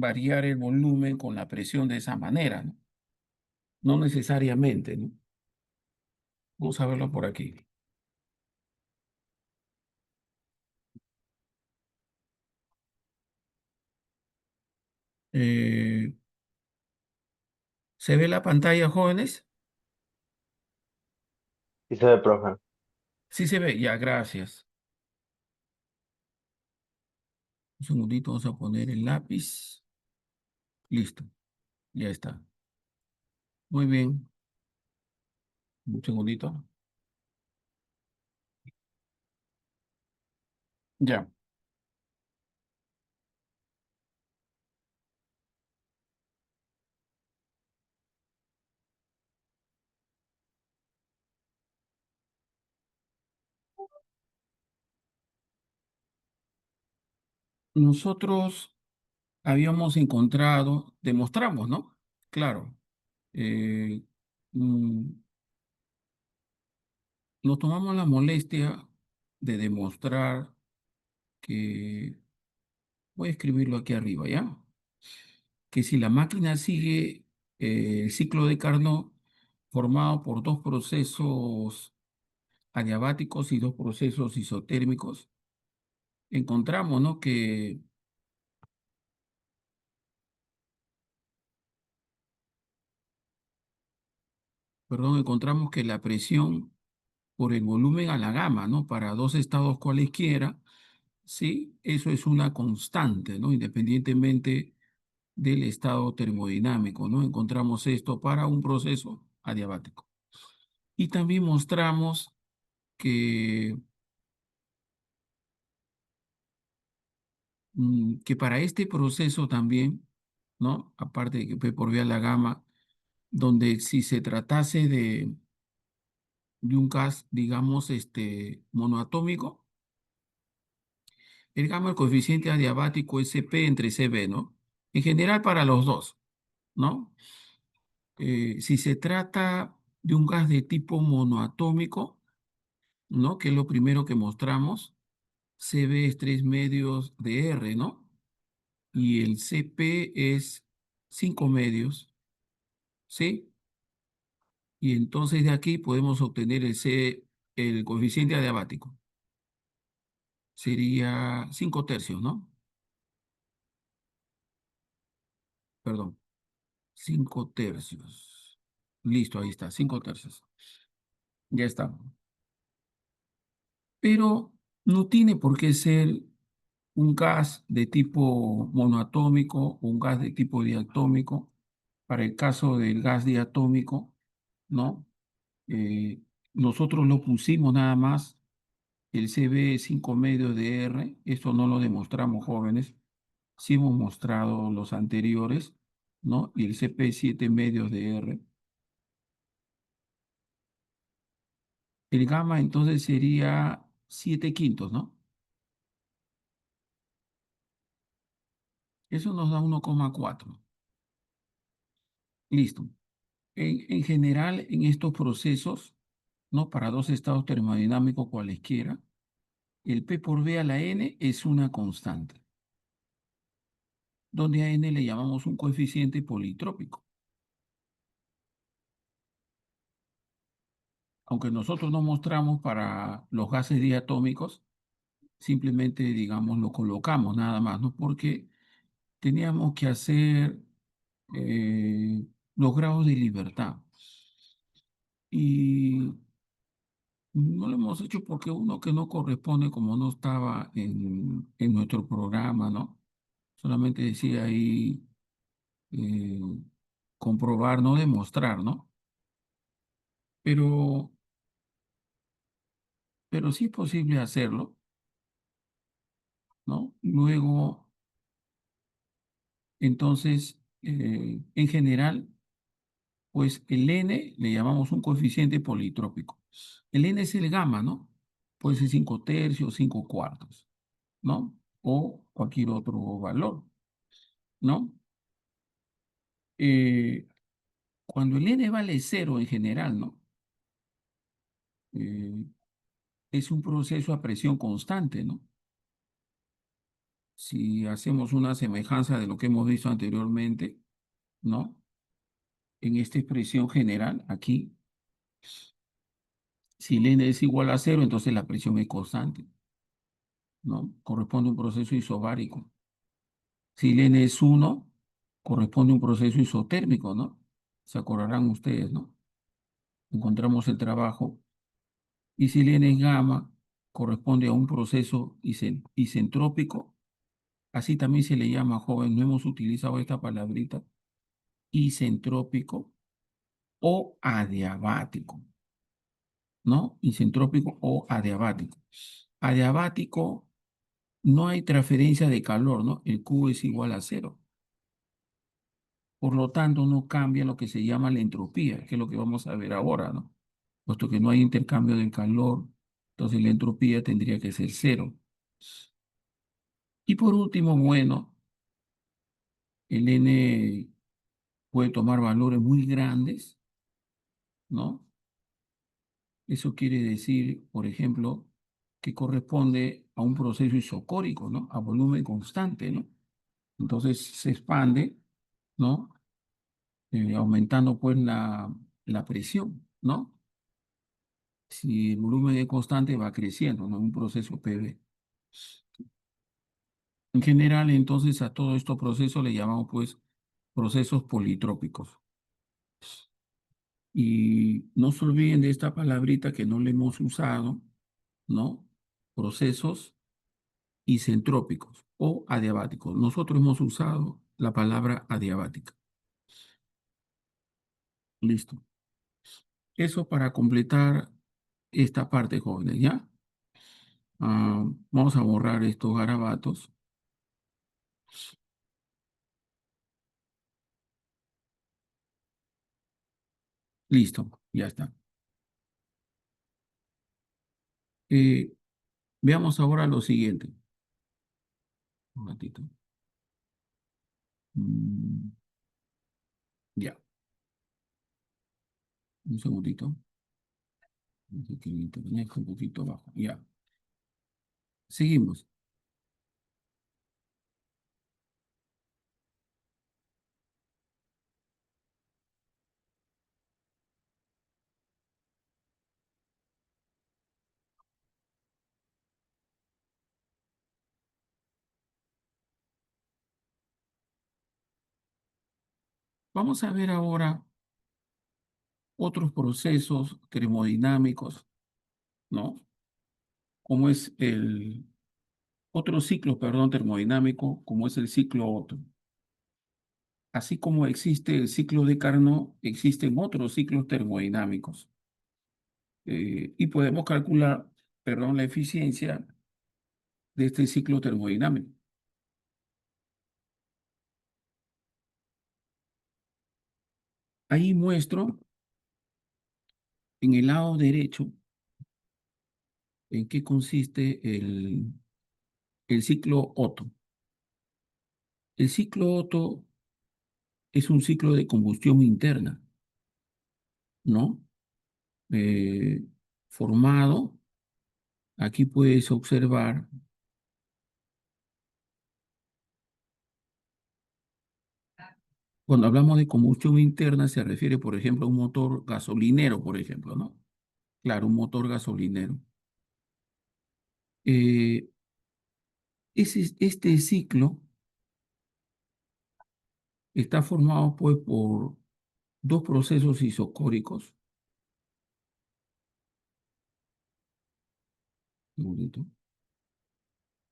variar el volumen con la presión de esa manera, ¿no? No necesariamente, ¿no? Vamos a verlo por aquí. Eh, ¿Se ve la pantalla, jóvenes? Sí se ve, profe. Sí se ve, ya, gracias. Un segundito, vamos a poner el lápiz. Listo, ya está. Muy bien, un segundito. Ya. Nosotros habíamos encontrado, demostramos, ¿no? Claro. eh, mm, Nos tomamos la molestia de demostrar que, voy a escribirlo aquí arriba, ¿ya? Que si la máquina sigue el ciclo de Carnot formado por dos procesos adiabáticos y dos procesos isotérmicos, encontramos, ¿no? Encontramos que la presión por el volumen a la gama, ¿no? Para dos estados cualesquiera, sí, eso es una constante, ¿no? Independientemente del estado termodinámico, ¿no? Encontramos esto para un proceso adiabático. Y también mostramos que, que para este proceso también, ¿no? Aparte de que P por B a la gama, donde si se tratase de un gas, digamos, monoatómico, el gamma, el coeficiente adiabático es Cp entre Cb, ¿no? En general para los dos, ¿no? Si se trata de un gas de tipo monoatómico, ¿no? Que es lo primero que mostramos, Cb es 3 medios de R, ¿no? Y el Cp es 5 medios, ¿sí? Y entonces de aquí podemos obtener el coeficiente adiabático. Sería 5 tercios, ¿no? Perdón, 5 tercios. Listo, ahí está, 5 tercios. Ya está. Pero no tiene por qué ser un gas de tipo monoatómico o un gas de tipo diatómico. Para el caso del gas diatómico, ¿no? Eh, Nosotros lo pusimos nada más el Cb 5 medios de R. Esto no lo demostramos, jóvenes. Sí hemos mostrado los anteriores, ¿no? Y el Cp 7 medios de R. El gamma entonces sería 7 quintos, ¿no? Eso nos da 1,4. Listo. En general, en estos procesos, ¿no? Para dos estados termodinámicos cualesquiera, el P por B a la N es una constante, donde a N le llamamos un coeficiente politrópico. Aunque nosotros no mostramos para los gases diatómicos, simplemente, digamos, lo colocamos nada más, ¿no? Porque teníamos que hacer eh, los grados de libertad. Y no lo hemos hecho porque uno que no corresponde, como no estaba en nuestro programa, ¿no? Solamente decía ahí eh, comprobar, no demostrar, ¿no? Pero, pero sí es posible hacerlo, ¿no? Luego, entonces, en general, pues el N le llamamos un coeficiente politrópico. El N es el gamma, ¿no? Puede ser 5 tercios, 5 cuartos, ¿no? O cualquier otro valor, ¿no? Eh, Cuando el N vale cero en general, ¿no? Eh, es un proceso a presión constante, ¿no? Si hacemos una semejanza de lo que hemos visto anteriormente, ¿no? En esta expresión general, aquí, si el n es igual a cero, entonces la presión es constante, ¿no? Corresponde a un proceso isobárico. Si el n es uno, corresponde a un proceso isotérmico, ¿no? Se acordarán ustedes, ¿no? Encontramos el trabajo. Y si el n es gamma, corresponde a un proceso isentrópico. Así también se le llama, joven, no hemos utilizado esta palabrita, isentrópico o adiabático, ¿no? Isentrópico o adiabático. Adiabático, no hay transferencia de calor, ¿no? El Q es igual a cero. Por lo tanto, no cambia lo que se llama la entropía, que es lo que vamos a ver ahora, ¿no? Puesto que no hay intercambio del calor, entonces la entropía tendría que ser cero. Y por último, bueno, el N puede tomar valores muy grandes, ¿no? Eso quiere decir, por ejemplo, que corresponde a un proceso isocórico, ¿no? A volumen constante, ¿no? Entonces se expande, ¿no? Aumentando pues la presión, ¿no? Si el volumen es constante, va creciendo, ¿no? Un proceso PV. En general, entonces, a todos estos procesos le llamamos pues procesos politrópicos. Y no se olviden de esta palabrita que no le hemos usado, ¿no? Procesos isentrópicos o adiabáticos. Nosotros hemos usado la palabra adiabática. Listo. Eso para completar esta parte, jóvenes, ¿ya? Vamos a borrar estos garabatos. Listo, ya está. Eh, Veamos ahora lo siguiente. Un ratito. Mm, ya, un segundito. Dice que el internet está un poquito bajo. Ya, seguimos. Vamos a ver ahora otros procesos termodinámicos, ¿no? Como es el otro ciclo, perdón, termodinámico, como es el ciclo Otto. Así como existe el ciclo de Carnot, existen otros ciclos termodinámicos. Y podemos calcular, perdón, la eficiencia de este ciclo termodinámico. Ahí muestro en el lado derecho en qué consiste el ciclo Otto. El ciclo Otto es un ciclo de combustión interna, ¿no? Eh, Formado, aquí puedes observar, cuando hablamos de combustión interna se refiere, por ejemplo, a un motor gasolinero, por ejemplo, ¿no? Claro, un motor gasolinero. Eh, este ciclo está formado, pues, por dos procesos isocóricos, un momento,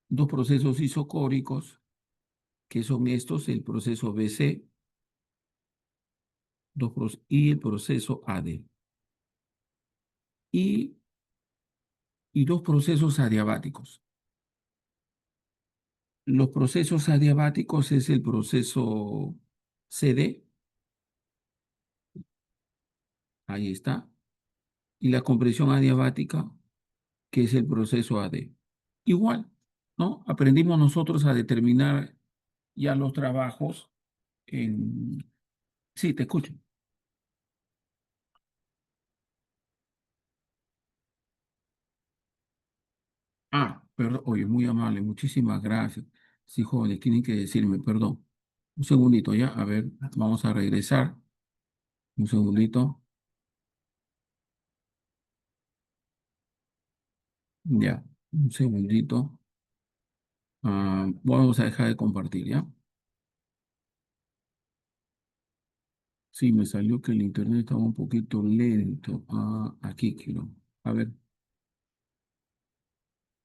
dos procesos isocóricos, que son estos, el proceso BC y el proceso AD. Y, y dos procesos adiabáticos. Los procesos adiabáticos es el proceso CD, ahí está, y la compresión adiabática, que es el proceso AD. Igual, ¿no? Aprendimos nosotros a determinar ya los trabajos en... Sí, te escucho. Perdón, oye, muy amable, muchísimas gracias. Sí, jóvenes, tienen que decirme, perdón. Un segundito ya, a ver, vamos a regresar. Un segundito. Ya, un segundito. Vamos a dejar de compartir, ¿ya? Sí, me salió que el internet estaba un poquito lento. Aquí quiero. A ver,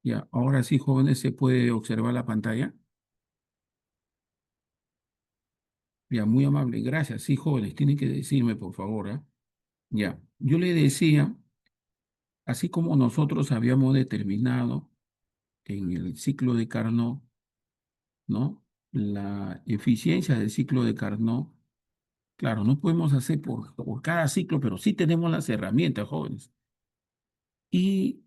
ya. Ahora sí, jóvenes, se puede observar la pantalla. Ya, muy amable, gracias. Sí, jóvenes, tienen que decirme, por favor, ¿ah? Ya, yo le decía, así como nosotros habíamos determinado en el ciclo de Carnot, ¿no? La eficiencia del ciclo de Carnot, claro, no podemos hacer por cada ciclo, pero sí tenemos las herramientas, jóvenes. Y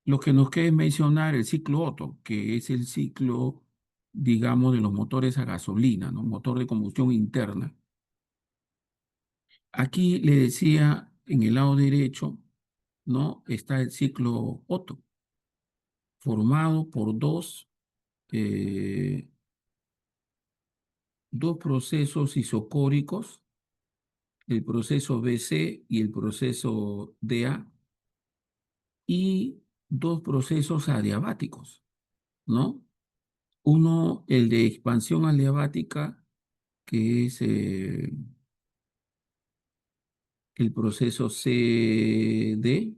lo que nos queda es mencionar el ciclo Otto, que es el ciclo, digamos, de los motores a gasolina, ¿no? Motor de combustión interna. Aquí le decía en el lado derecho, ¿no? Está el ciclo Otto, formado por eh, dos procesos isocóricos, el proceso BC y el proceso DA, y dos procesos adiabáticos, ¿no? Uno, el de expansión adiabática, que es el proceso CD,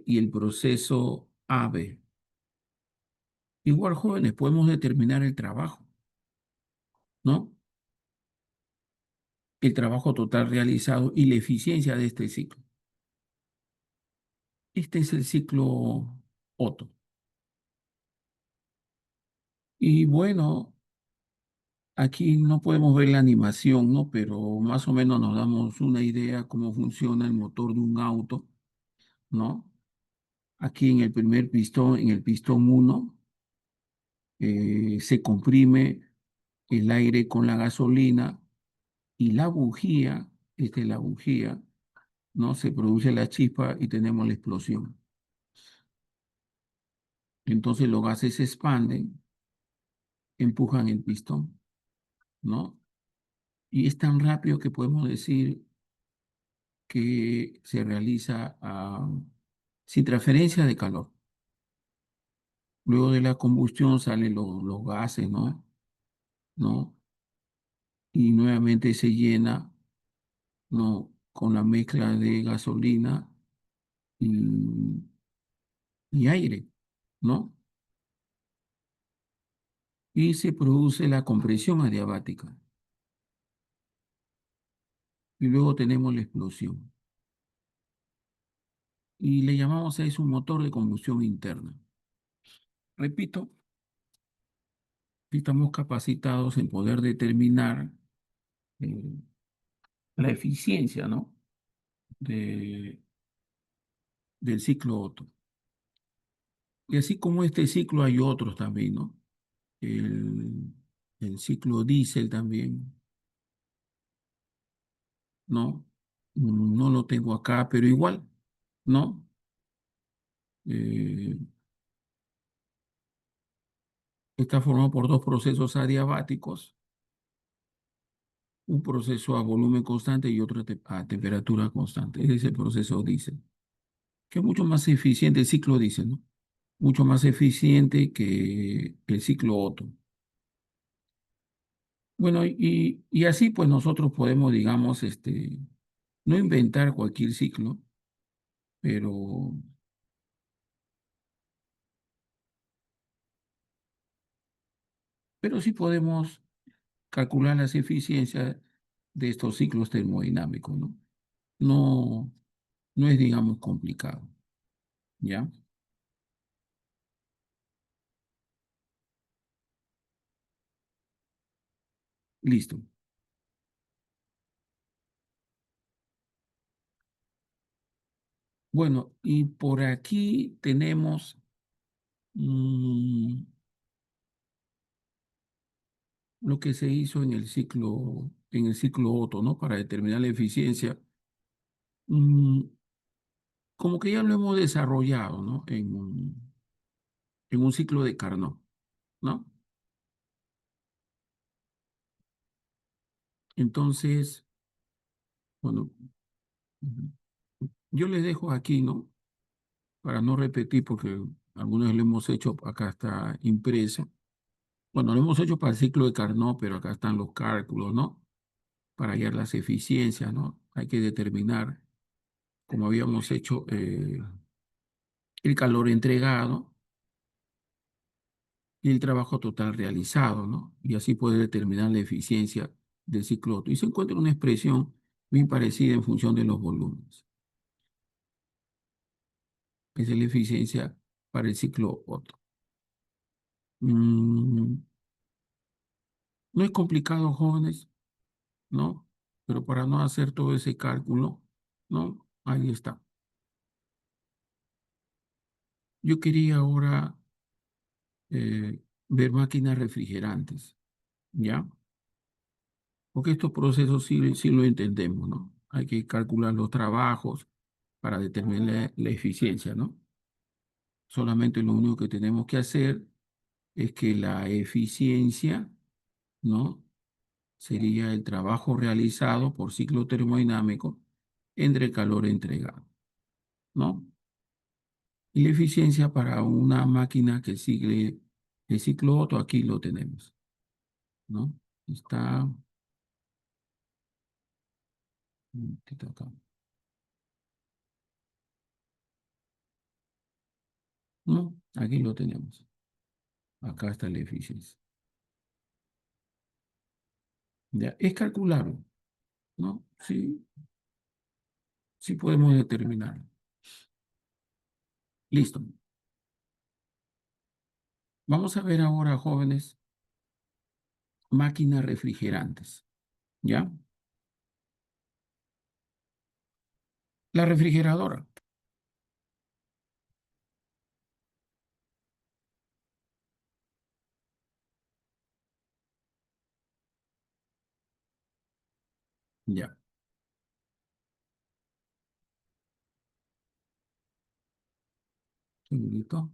y el proceso AB. Igual, jóvenes, podemos determinar el trabajo, ¿no? El trabajo total realizado y la eficiencia de este ciclo. Este es el ciclo Otto. Y bueno, aquí no podemos ver la animación, ¿no? Pero más o menos nos damos una idea cómo funciona el motor de un auto, ¿no? Aquí en el primer pistón, en el pistón uno, se comprime el aire con la gasolina y la bujía, esta es la bujía, ¿no? Se produce la chispa y tenemos la explosión. Entonces los gases se expanden, empujan el pistón, ¿no? Y es tan rápido que podemos decir que se realiza sin transferencia de calor. Luego de la combustión salen los gases, ¿no? ¿No? Y nuevamente se llena, ¿no? Con la mezcla de gasolina y, y aire, ¿no? Y se produce la compresión adiabática. Y luego tenemos la explosión. Y le llamamos a eso un motor de combustión interna. Repito, estamos capacitados en poder determinar eh, la eficiencia, ¿no? de- del ciclo Otto. Y así como este ciclo hay otros también, ¿no? El, el ciclo diésel también, ¿no? No lo tengo acá, pero igual, ¿no? Eh, Está formado por dos procesos adiabáticos, un proceso a volumen constante y otro a temperatura constante. Ese es el proceso diésel, que es mucho más eficiente el ciclo diésel, ¿no? Mucho más eficiente que el ciclo Otto. Bueno, y así pues nosotros podemos, digamos, no inventar cualquier ciclo, pero, pero sí podemos calcular las eficiencias de estos ciclos termodinámicos, ¿no? No, no es, digamos, complicado, ¿ya? Listo. Bueno, y por aquí tenemos mm, lo que se hizo en el ciclo Otto, ¿no? Para determinar la eficiencia. Mm, Como que ya lo hemos desarrollado, ¿no? en un ciclo de Carnot, ¿no? Entonces, bueno, ujú, yo les dejo aquí, ¿no? Para no repetir, porque algunos lo hemos hecho, acá está impreso. Bueno, lo hemos hecho para el ciclo de Carnot, pero acá están los cálculos, ¿no? Para hallar las eficiencias, ¿no? Hay que determinar, como habíamos hecho, el calor entregado y el trabajo total realizado, ¿no? Y así puede determinar la eficiencia del ciclo Otto. Y se encuentra una expresión bien parecida en función de los volúmenes. Esa es la eficiencia para el ciclo Otto. Mm, no es complicado, jóvenes, ¿no? Pero para no hacer todo ese cálculo, ¿no? Ahí está. Yo quería ahora ver máquinas refrigerantes, ¿ya? Porque estos procesos sí lo entendemos, ¿no? Hay que calcular los trabajos para determinar la eficiencia, ¿no? Solamente lo único que tenemos que hacer es que la eficiencia, ¿no? Sería el trabajo realizado por ciclo termodinámico entre el calor entregado, ¿no? Y la eficiencia para una máquina que sigue el ciclo Otto, aquí lo tenemos, ¿no? Está, ¿qué está acá? No, aquí lo tenemos. Acá está la eficiencia. Ya, es calculable, ¿no? Sí, sí podemos determinarlo. Listo. Vamos a ver ahora, jóvenes, máquinas refrigerantes, ¿ya? La refrigeradora, ya. Segundito.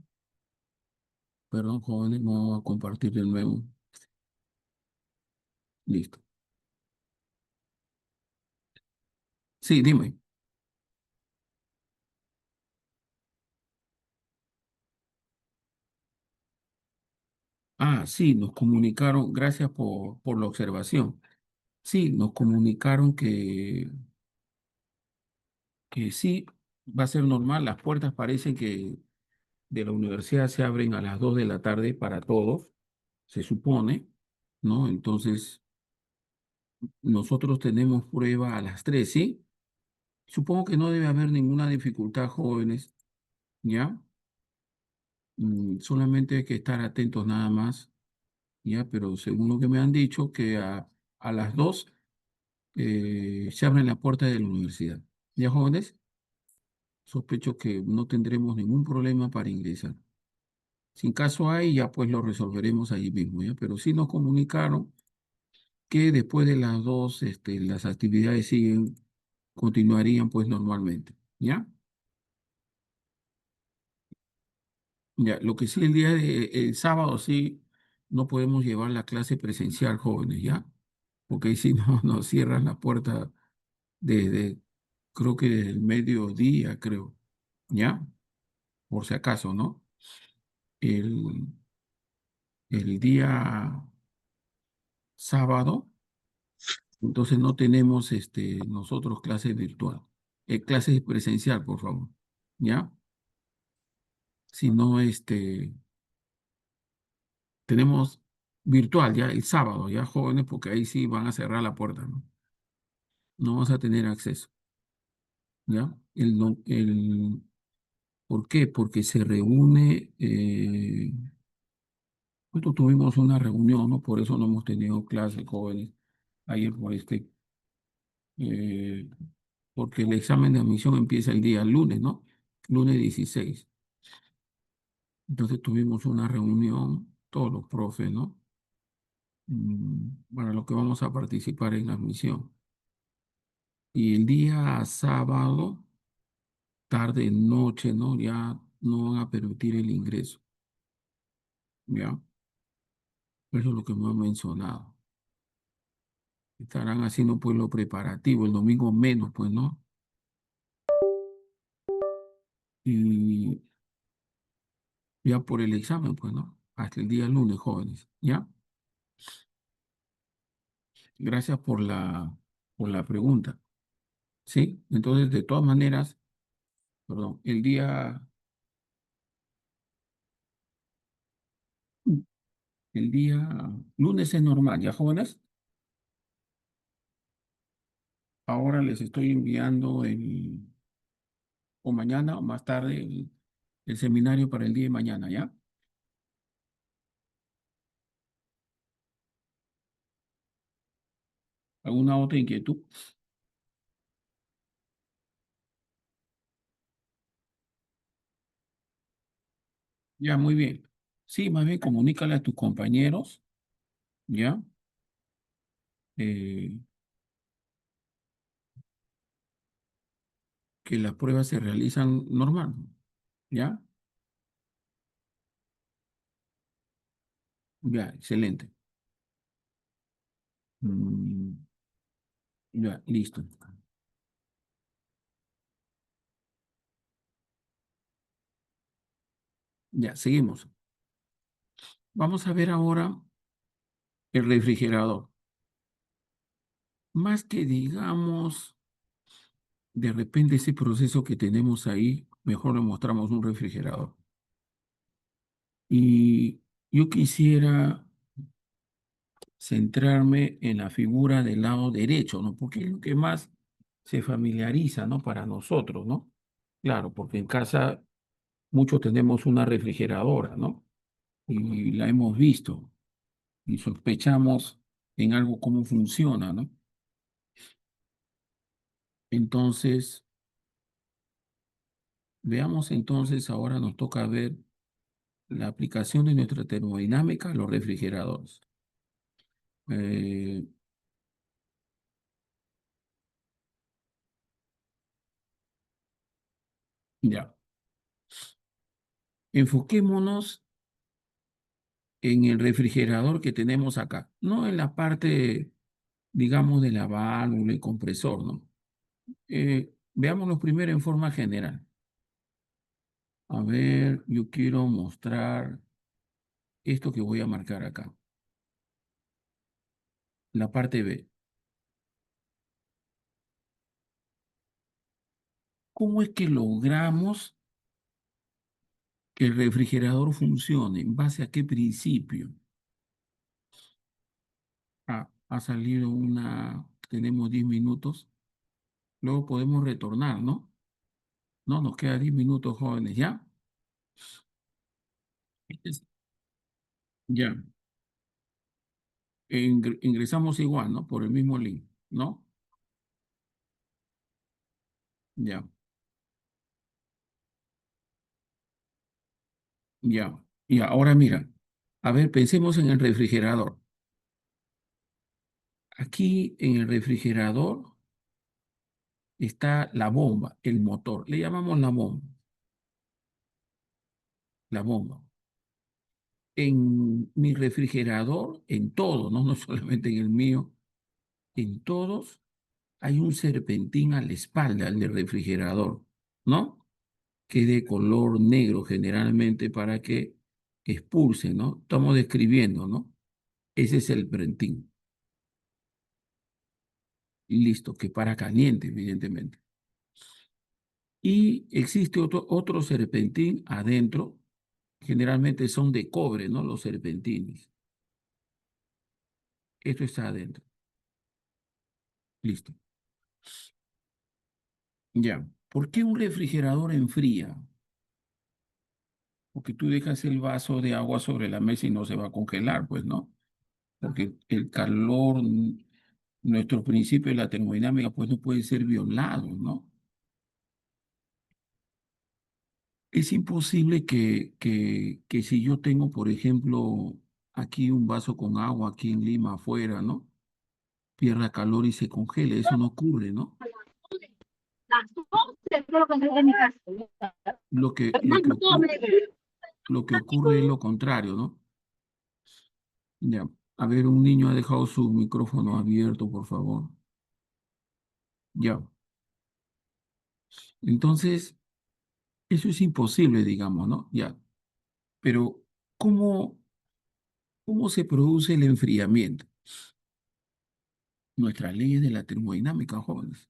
Perdón, jóvenes, vamos a compartir de nuevo. Listo. Sí, dime. Ah, sí, nos comunicaron, gracias por la observación. Sí, nos comunicaron que sí, va a ser normal. Las puertas parecen que de la universidad se abren a las 2 de la tarde para todos, se supone, ¿no? Entonces, nosotros tenemos prueba a las 3, ¿sí? Supongo que no debe haber ninguna dificultad, jóvenes, ¿ya? Solamente hay que estar atentos nada más, ¿ya? Pero según lo que me han dicho, que a las 2 se abre la puerta de la universidad. ¿Ya, jóvenes? Sospecho que no tendremos ningún problema para ingresar. Si en caso hay, ya pues lo resolveremos allí mismo, ¿ya? Pero sí nos comunicaron que después de las 2 las actividades continuarían pues normalmente, ¿ya? Ya, lo que sí el sábado sí no podemos llevar la clase presencial, jóvenes, ¿ya? Porque ahí sí no, nos cierran la puerta desde, creo que desde el mediodía, creo, ¿ya? Por si acaso, ¿no? El, el día sábado, entonces no tenemos nosotros clases virtual, clases presencial, por favor, ¿ya? Sino tenemos virtual ya el sábado, ya jóvenes, porque ahí sí van a cerrar la puerta, ¿no? No vas a tener acceso, ¿ya? ¿Por qué? Porque se reúne, nosotros tuvimos una reunión, ¿no? Por eso no hemos tenido clases, jóvenes, ayer por eh, porque el examen de admisión empieza el día lunes, ¿no? Lunes 16. Entonces tuvimos una reunión, todos los profes, ¿no? Para lo que vamos a participar en la admisión. Y el día sábado, tarde, noche, ¿no? Ya no van a permitir el ingreso. Ya, eso es lo que me han mencionado. Estarán haciendo pues lo preparativo, el domingo menos, pues, ¿no? Y ya por el examen, pues, ¿no? Hasta el día lunes, jóvenes, ¿ya? Gracias por la pregunta, ¿sí? Entonces, de todas maneras, perdón, el día lunes es normal, ¿ya, jóvenes? Ahora les estoy enviando o mañana o más tarde el seminario para el día de mañana, ¿ya? ¿Alguna otra inquietud? Ya, muy bien. Sí, más bien comunícale a tus compañeros, ¿ya? Eh, que las pruebas se realizan normal, ¿ya? Ya, excelente. Mm, ya, listo. Ya, seguimos. Vamos a ver ahora el refrigerador. Más que digamos, de repente ese proceso que tenemos ahí, mejor le mostramos un refrigerador. Y yo quisiera centrarme en la figura del lado derecho, ¿no? Porque es lo que más se familiariza, ¿no? Para nosotros, ¿no? Claro, porque en casa muchos tenemos una refrigeradora, ¿no? Y la hemos visto y sospechamos en algo cómo funciona, ¿no? Entonces, veamos entonces, ahora nos toca ver la aplicación de nuestra termodinámica a los refrigeradores. Eh, ya, enfoquémonos en el refrigerador que tenemos acá, no en la parte, digamos, de la válvula y compresor, ¿no? Veámoslo primero en forma general. A ver, yo quiero mostrar esto que voy a marcar acá, la parte B. ¿Cómo es que logramos que el refrigerador funcione? ¿En base a qué principio? Ah, ha salido tenemos 10 minutos, luego podemos retornar, ¿no? No, nos queda 10 minutos, jóvenes, ¿ya? Es- Ya, ingresamos igual, ¿no? Por el mismo link, ¿no? Ya, ya. Y ahora mira, a ver, pensemos en el refrigerador. Aquí en el refrigerador está la bomba, el motor. Le llamamos la bomba. En mi refrigerador, en todo, ¿no? No solamente en el mío, en todos hay un serpentín a la espalda del refrigerador, ¿no? Que es de color negro generalmente para que expulse, ¿no? Estamos describiendo, ¿no? Ese es el serpentín. Y listo, que para caliente, evidentemente. Y existe otro serpentín adentro, generalmente son de cobre, ¿no? Los serpentines. Esto está adentro. Listo. Ya. ¿Por qué un refrigerador enfría? Porque tú dejas el vaso de agua sobre la mesa y no se va a congelar, pues, ¿no? Porque el calor, nuestro principio de la termodinámica, pues no puede ser violado, ¿no? Es imposible que si yo tengo, por ejemplo, aquí un vaso con agua, aquí en Lima, afuera, ¿no? Pierda calor y se congele. Eso no ocurre, ¿no? Las 12 creo que es en mi casa. Lo que ocurre es lo contrario, ¿no? Ya. A ver, un niño ha dejado su micrófono abierto, por favor. Ya. Entonces, eso es imposible, digamos, ¿no? Ya. Pero, ¿cómo, cómo se produce el enfriamiento? Nuestras leyes de la termodinámica, jóvenes.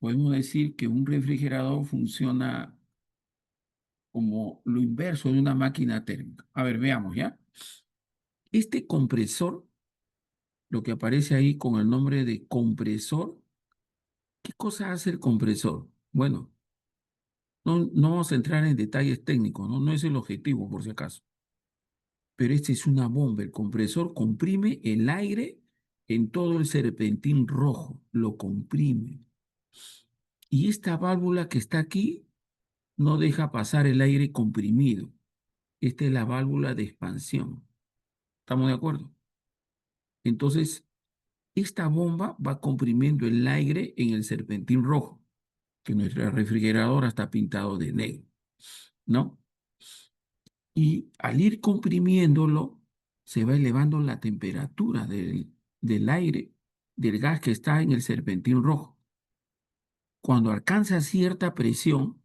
Podemos decir que un refrigerador funciona como lo inverso de una máquina térmica. A ver, veamos, ¿ya? Este compresor, lo que aparece ahí con el nombre de compresor, ¿qué cosa hace el compresor? Bueno, no vamos a entrar en detalles técnicos, ¿no? No es el objetivo, por si acaso. Pero esta es una bomba. El compresor comprime el aire en todo el serpentín rojo, lo comprime. Y esta válvula que está aquí no deja pasar el aire comprimido. Esta es la válvula de expansión. ¿Estamos de acuerdo? Entonces, esta bomba va comprimiendo el aire en el serpentín rojo, que nuestra refrigeradora está pintado de negro, ¿no? Y al ir comprimiéndolo, se va elevando la temperatura del aire, del gas que está en el serpentín rojo. Cuando alcanza cierta presión,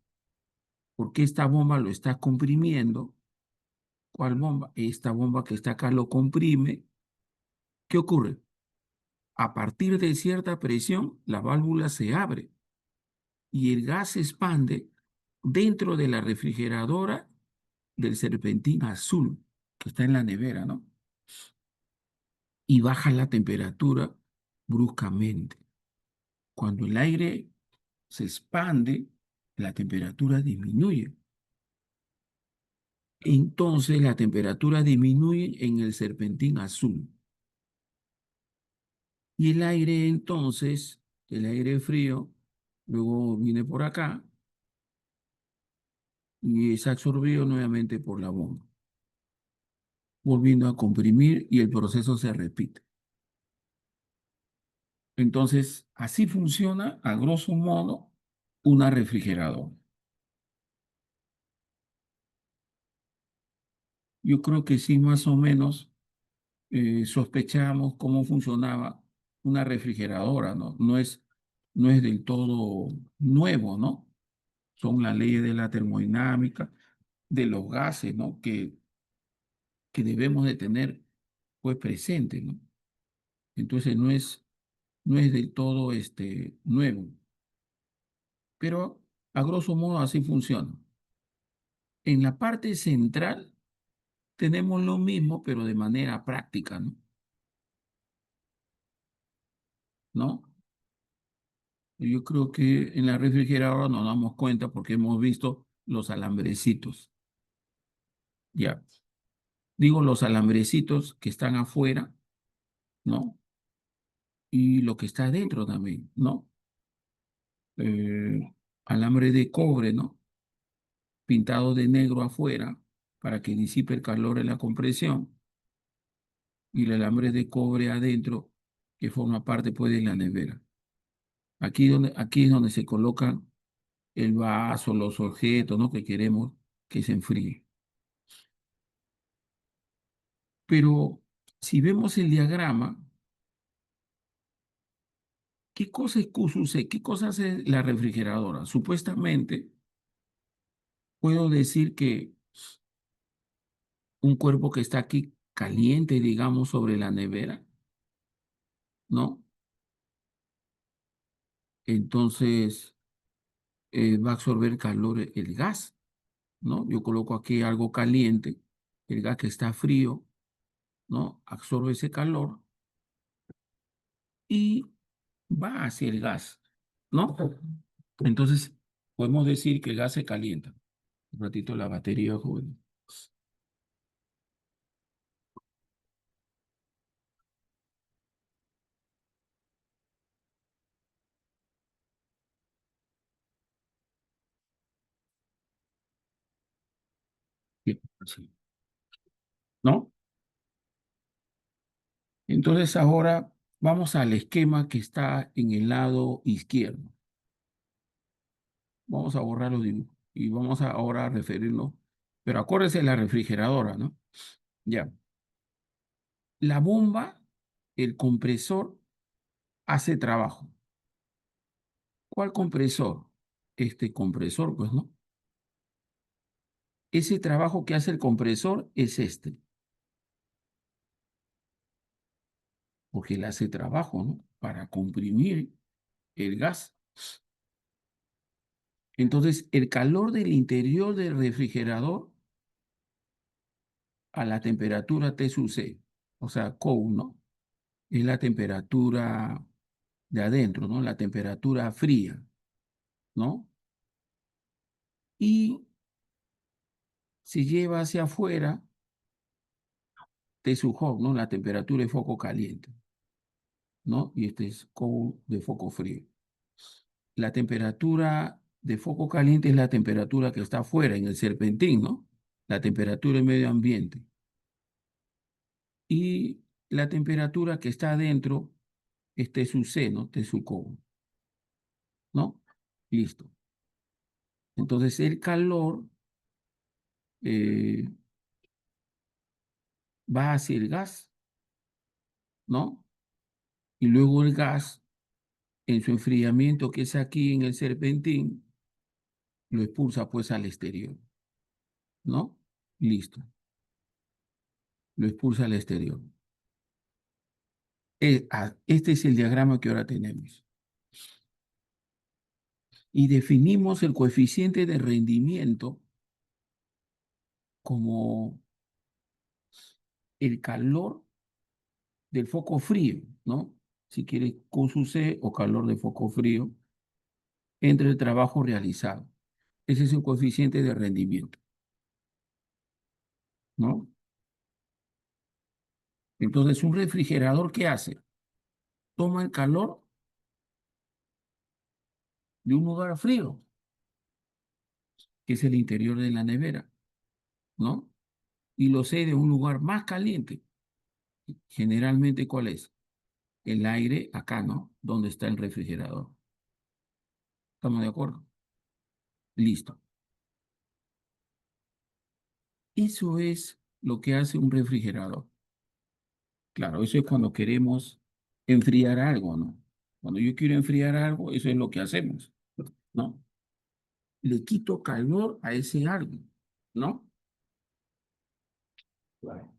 porque esta bomba lo está comprimiendo, ¿cuál bomba? Esta bomba que está acá lo comprime. ¿Qué ocurre? A partir de cierta presión, la válvula se abre y el gas se expande dentro de la refrigeradora del serpentín azul que está en la nevera, ¿no? Y baja la temperatura bruscamente. Cuando el aire se expande, la temperatura disminuye. Entonces la temperatura disminuye en el serpentín azul. Y el aire entonces, el aire frío, luego viene por acá y es absorbido nuevamente por la bomba, volviendo a comprimir y el proceso se repite. Entonces, así funciona, a grosso modo, una refrigeradora. Yo creo que sí, más o menos sospechamos cómo funcionaba una refrigeradora, ¿no? No es del todo nuevo, ¿no? Son las leyes de la termodinámica, de los gases, ¿no? Que debemos de tener, pues, presentes, ¿no? Entonces, no es del todo nuevo, pero a grosso modo así funciona. En la parte central tenemos lo mismo, pero de manera práctica, ¿no? ¿No? Yo creo que en la refrigeradora nos damos cuenta porque hemos visto los alambrecitos. Ya. Digo los alambrecitos que están afuera, ¿no? Y lo que está adentro también, ¿no? Alambre de cobre, ¿no? Pintado de negro afuera para que disipe el calor en la compresión. Y el alambre de cobre adentro que forma parte, pues, de la nevera. Aquí es donde se colocan el vaso, los objetos, ¿no? Que queremos que se enfríe. Pero si vemos el diagrama, ¿qué cosa hace la refrigeradora? Supuestamente, puedo decir que un cuerpo que está aquí caliente, digamos, sobre la nevera, ¿no? Entonces, va a absorber calor el gas, ¿no? Yo coloco aquí algo caliente, el gas que está frío, ¿no? Absorbe ese calor y va hacia el gas, ¿no? Entonces, podemos decir que el gas se calienta. Un ratito la batería, joven. Bien, así, ¿no? Entonces, ahora vamos al esquema que está en el lado izquierdo. Vamos a borrar los dibujos y vamos ahora a referirnos. Pero acuérdese de la refrigeradora, ¿no? Ya. la bomba, el compresor, hace trabajo. ¿Cuál compresor? Este compresor, pues, ¿no? Ese trabajo que hace el compresor es este, porque él hace trabajo, ¿no? Para comprimir el gas. Entonces, el calor del interior del refrigerador a la temperatura T sub C, o sea, cold, ¿no? Es la temperatura de adentro, ¿no? La temperatura fría, ¿no? Y se lleva hacia afuera T sub hot, ¿no? La temperatura de foco caliente, ¿no? Y este es cold de foco frío. La temperatura de foco caliente es la temperatura que está afuera, en el serpentín, ¿no? La temperatura del medio ambiente. Y la temperatura que está adentro es T sub C, ¿no? T sub cold, ¿no? Listo. Entonces el calor eh, va hacia el gas, ¿no? Y luego el gas, en su enfriamiento que es aquí en el serpentín, lo expulsa pues al exterior, ¿no? Listo. Lo expulsa al exterior. Este es el diagrama que ahora tenemos. Y definimos el coeficiente de rendimiento como el calor del foco frío, ¿no? Si quieres, Q sub C o calor de foco frío entre el trabajo realizado. Ese es el coeficiente de rendimiento, ¿no? Entonces, un refrigerador, ¿qué hace? Toma el calor de un lugar frío, que es el interior de la nevera, ¿no? Y lo cede a un lugar más caliente. Generalmente, ¿cuál es? El aire acá, ¿no? Donde está el refrigerador. ¿Estamos de acuerdo? Listo. Eso es lo que hace un refrigerador. Claro, eso es cuando queremos enfriar algo, ¿no? Cuando yo quiero enfriar algo, eso es lo que hacemos, ¿no? Le quito calor a ese algo, ¿no? Claro.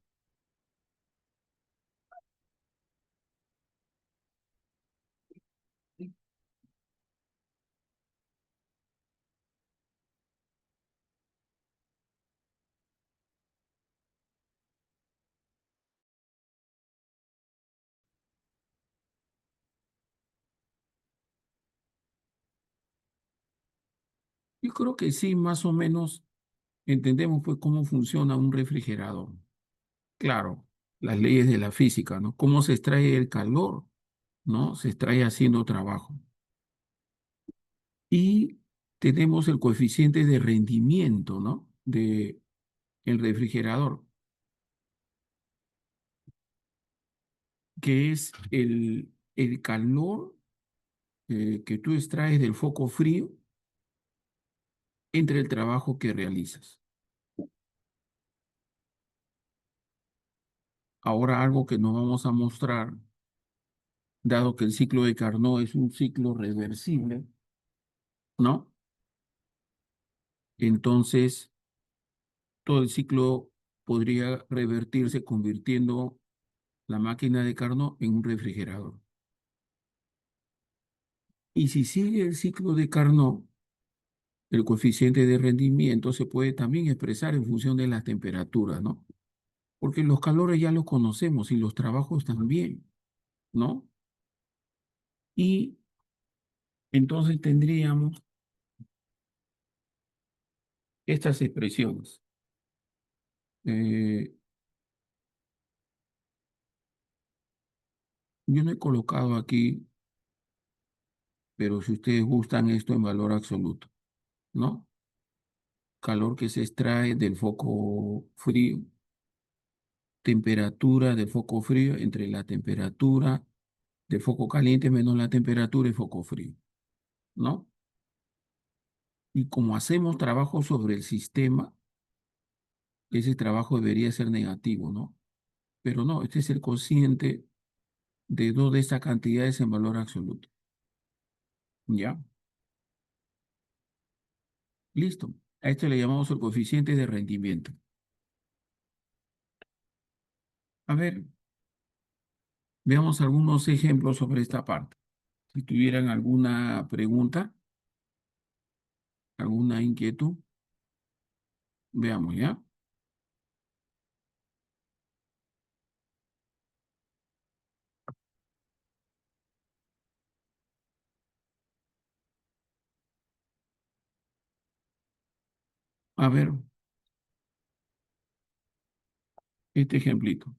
Yo creo que sí, más o menos entendemos pues cómo funciona un refrigerador. Claro, las leyes de la física, ¿no? Cómo se extrae el calor, ¿no? Se extrae haciendo trabajo. Y tenemos el coeficiente de rendimiento, ¿no? De el refrigerador, que es el calor que tú extraes del foco frío entre el trabajo que realizas. Ahora algo que nos vamos a mostrar, dado que el ciclo de Carnot es un ciclo reversible, ¿no? Entonces, todo el ciclo podría revertirse convirtiendo la máquina de Carnot en un refrigerador. Y si sigue el ciclo de Carnot, el coeficiente de rendimiento se puede también expresar en función de las temperaturas, ¿no? Porque los calores ya los conocemos y los trabajos también, ¿no? Y entonces tendríamos estas expresiones. Eh, yo no he colocado aquí, pero si ustedes gustan esto en valor absoluto, ¿no? Calor que se extrae del foco frío, temperatura del foco frío entre la temperatura del foco caliente menos la temperatura del foco frío, ¿no? Y como hacemos trabajo sobre el sistema, ese trabajo debería ser negativo, ¿no? pero no, este es el cociente de dos de estas cantidades en valor absoluto. ¿Ya? Listo. A este le llamamos el coeficiente de rendimiento. A ver, veamos algunos ejemplos sobre esta parte. Si tuvieran alguna pregunta, alguna inquietud, veamos, ¿ya? A ver, este ejemplito.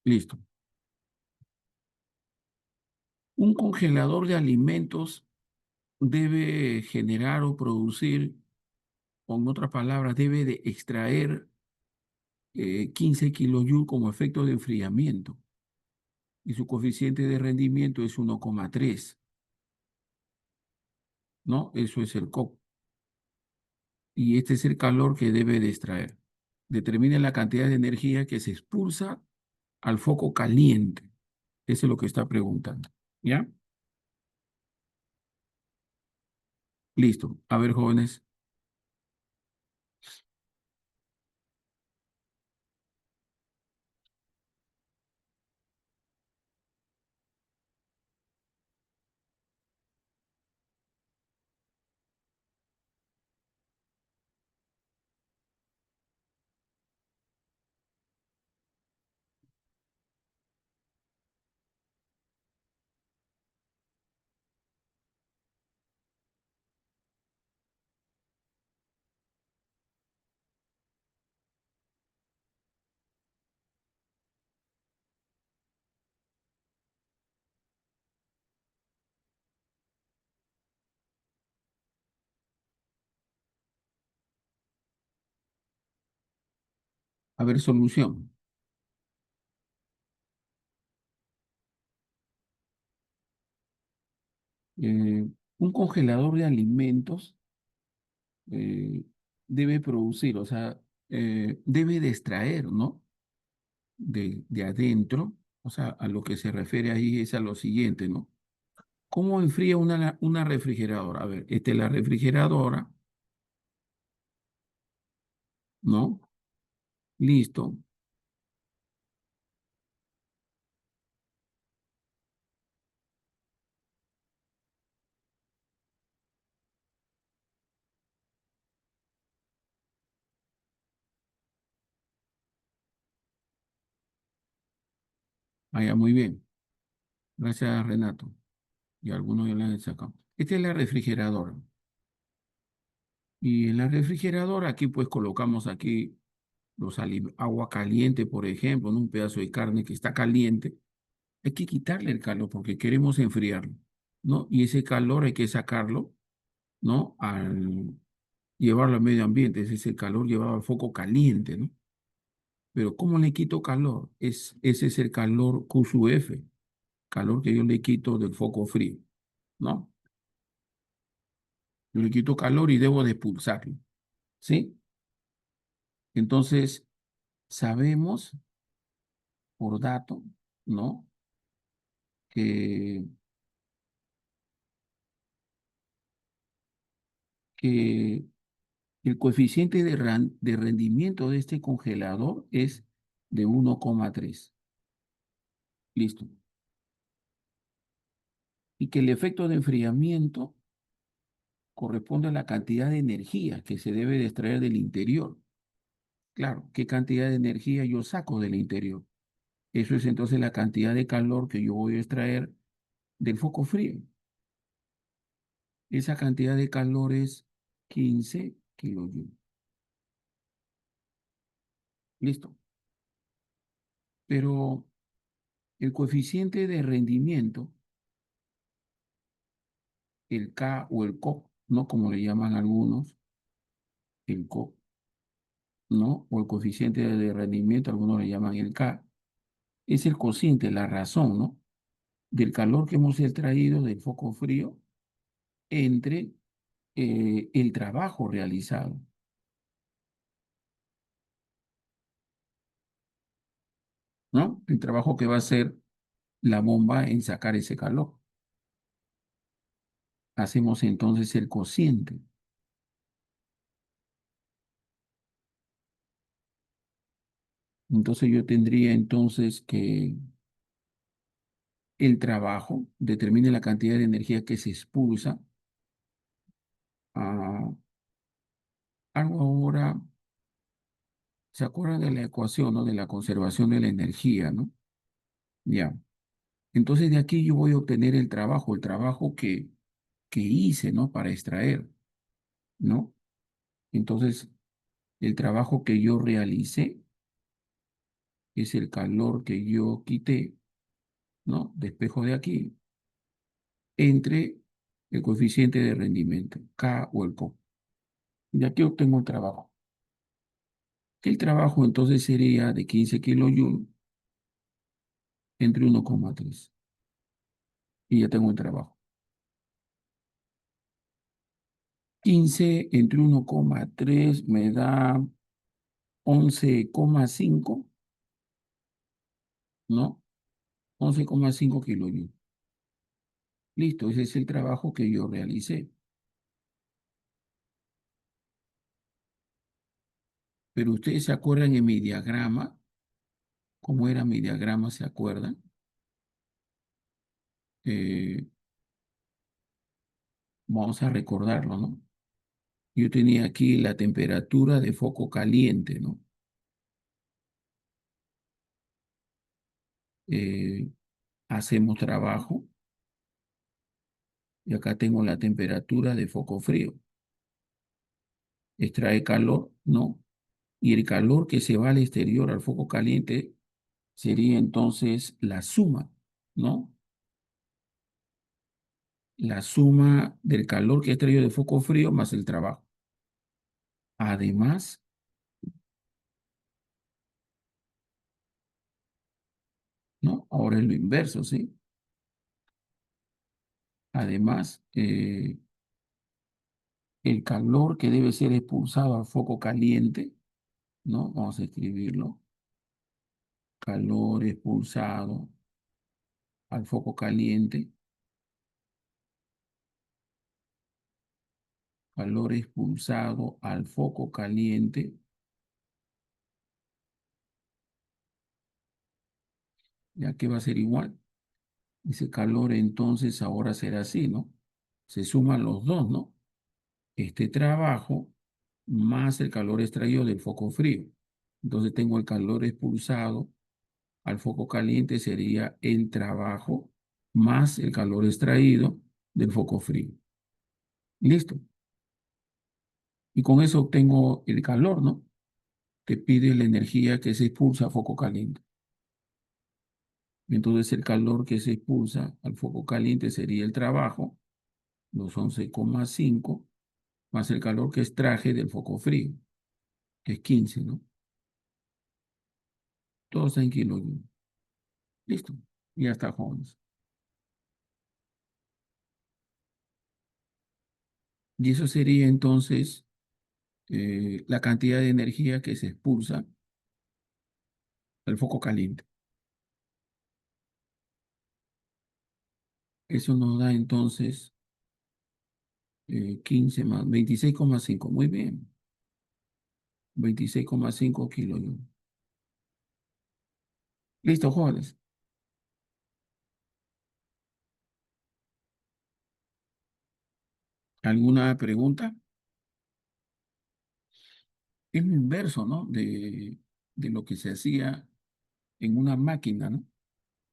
Listo. Un congelador de alimentos debe generar o producir, o en otras palabras, debe de extraer 15 kilojoules como efecto de enfriamiento y su coeficiente de rendimiento es 1,3, ¿no? Eso es el COP. Y este es el calor que debe de extraer. Determina la cantidad de energía que se expulsa al foco caliente. Eso es lo que está preguntando. ¿Ya? Listo. A ver, jóvenes, a ver, solución. Eh, un congelador de alimentos eh, debe producir, o sea, debe de extraer, ¿no? De adentro, o sea, a lo que se refiere ahí es a lo siguiente, ¿no? ¿Cómo enfría una refrigeradora? A ver, esta es la refrigeradora, ¿no? Listo. Vaya, muy bien. Gracias, Renato. Y algunos ya la han sacado. Esta es la refrigeradora. Y en la refrigeradora aquí pues colocamos aquí agua caliente, por ejemplo, en un pedazo de carne que está caliente. Hay que quitarle el calor porque queremos enfriarlo, ¿no? Y ese calor hay que sacarlo, ¿no? Al llevarlo al medio ambiente, ese es el calor llevado al foco caliente, ¿no? Pero ¿cómo le quito calor? Ese es el calor Q sub F, calor que yo le quito del foco frío, ¿no? Yo le quito calor y debo de expulsarlo, ¿sí? Entonces, sabemos por dato, ¿no? Que, que el coeficiente de rendimiento de este congelador es de 1,3. Listo. Y que el efecto de enfriamiento corresponde a la cantidad de energía que se debe de extraer del interior. Claro, ¿qué cantidad de energía yo saco del interior? Eso es entonces la cantidad de calor que yo voy a extraer del foco frío. Esa cantidad de calor es 15 kilojoules. Listo. Pero el coeficiente de rendimiento, el K o el CO, ¿no? Como le llaman algunos, el CO, ¿no? O el coeficiente de rendimiento, algunos le llaman el K, es el cociente, la razón, ¿no? Del calor que hemos extraído del foco frío entre el trabajo realizado, ¿no? El trabajo que va a hacer la bomba en sacar ese calor. Hacemos entonces el cociente. Entonces yo tendría entonces que el trabajo determine la cantidad de energía que se expulsa. Ah, algo ahora, ¿se acuerdan de la ecuación, ¿no? De la conservación de la energía, ¿no? Ya. Entonces de aquí yo voy a obtener el trabajo que hice, ¿no? Para extraer, ¿no? Entonces, el trabajo que yo realicé es el calor que yo quité, ¿no? Despejo de aquí, entre el coeficiente de rendimiento, K o el CO. Y aquí obtengo el trabajo. El trabajo entonces sería de 15 kilojoules entre 1,3. Y ya tengo el trabajo. 15 entre 1,3 me da 11,5, ¿no? 11,5 kilojoules. Listo, ese es el trabajo que yo realicé. Pero ustedes se acuerdan en mi diagrama, cómo era mi diagrama, ¿se acuerdan? Eh, Vamos a recordarlo, ¿no? Yo tenía aquí la temperatura de foco caliente, ¿no? Eh, Hacemos trabajo y acá tengo la temperatura de foco frío. Extrae calor, ¿no? Y el calor que se va al exterior, al foco caliente, sería entonces la suma, ¿no? La suma del calor que he extraído de foco frío más el trabajo. Además, ¿no? Ahora es lo inverso, ¿sí? Además, el calor que debe ser expulsado al foco caliente, ¿no? Vamos a escribirlo. Calor expulsado al foco caliente. Calor expulsado al foco caliente. Ya que va a ser igual. Ese calor entonces ahora será así, ¿no? Se suman los dos, ¿no? Este trabajo más el calor extraído del foco frío. Entonces tengo el calor expulsado al foco caliente sería el trabajo más el calor extraído del foco frío. Listo. Y con eso obtengo el calor, ¿no? Que pide la energía que se expulsa a foco caliente. Entonces el calor que se expulsa al foco caliente sería el trabajo, los 11,5, más el calor que extraje del foco frío, que es 15, ¿no? Todo está en kilojoules. Listo. Ya está, jóvenes. Y eso sería entonces la cantidad de energía que se expulsa al foco caliente. Eso nos da entonces 15 más 26,5. Muy bien. 26,5 kilojoules. Listo, jóvenes. ¿Alguna pregunta? Es lo inverso, ¿no? De lo que se hacía en una máquina, ¿no?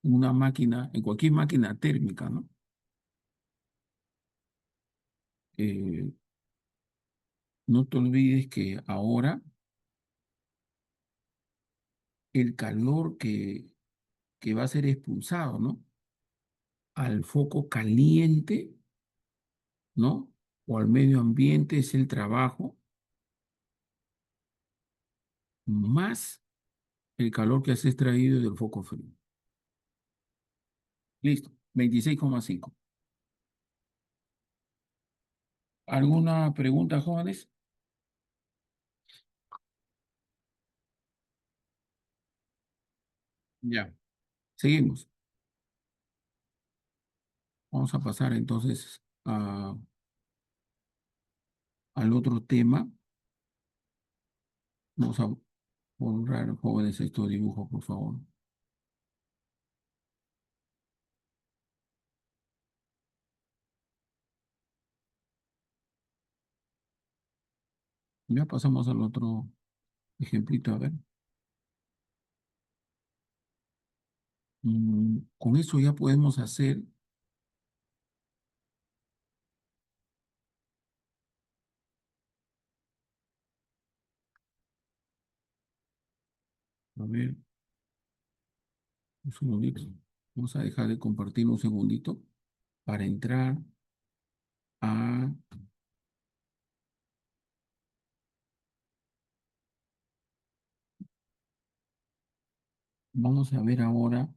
En una máquina, en cualquier máquina térmica, ¿no? Eh, no te olvides que ahora el calor que va a ser expulsado, ¿no? Al foco caliente, ¿no? O al medio ambiente es el trabajo más el calor que has extraído del foco frío. Listo, 26,5. ¿Alguna pregunta, jóvenes? Ya. Seguimos. Vamos a pasar entonces al otro tema. Vamos a borrar, jóvenes, estos dibujos, por favor. Ya pasamos al otro ejemplito. A ver. Con eso ya podemos hacer, a ver, un segundito. Vamos a dejar de compartir un segundito para entrar a... Vamos a ver ahora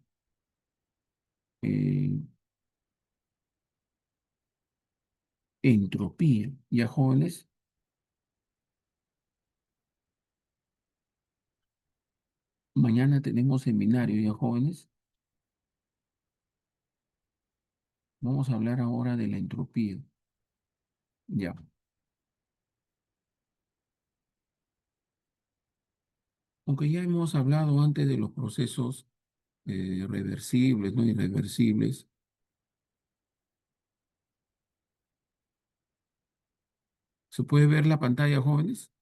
eh, entropía. Ya, jóvenes, mañana tenemos seminario, ya, jóvenes. Vamos a hablar ahora de la entropía. Ya. Aunque ya hemos hablado antes de los procesos reversibles, no irreversibles. ¿Se puede ver la pantalla, jóvenes?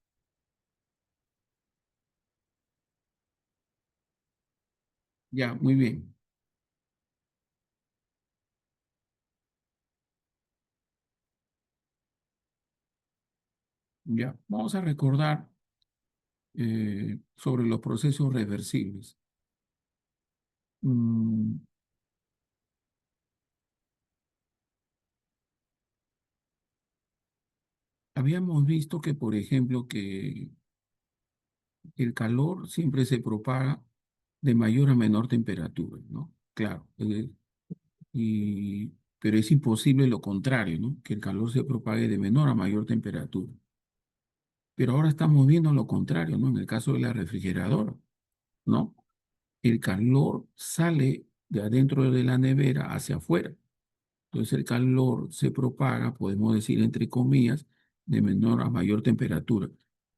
Ya, muy bien. Ya, vamos a recordar sobre los procesos reversibles. Mm, habíamos visto que, por ejemplo, que el calor siempre se propaga de mayor a menor temperatura, ¿no? Claro, pero es imposible lo contrario, ¿no? Que el calor se propague de menor a mayor temperatura. Pero ahora estamos viendo lo contrario, ¿no? En el caso de la refrigeradora, ¿no? El calor sale de adentro de la nevera hacia afuera. Entonces el calor se propaga, podemos decir entre comillas, de menor a mayor temperatura,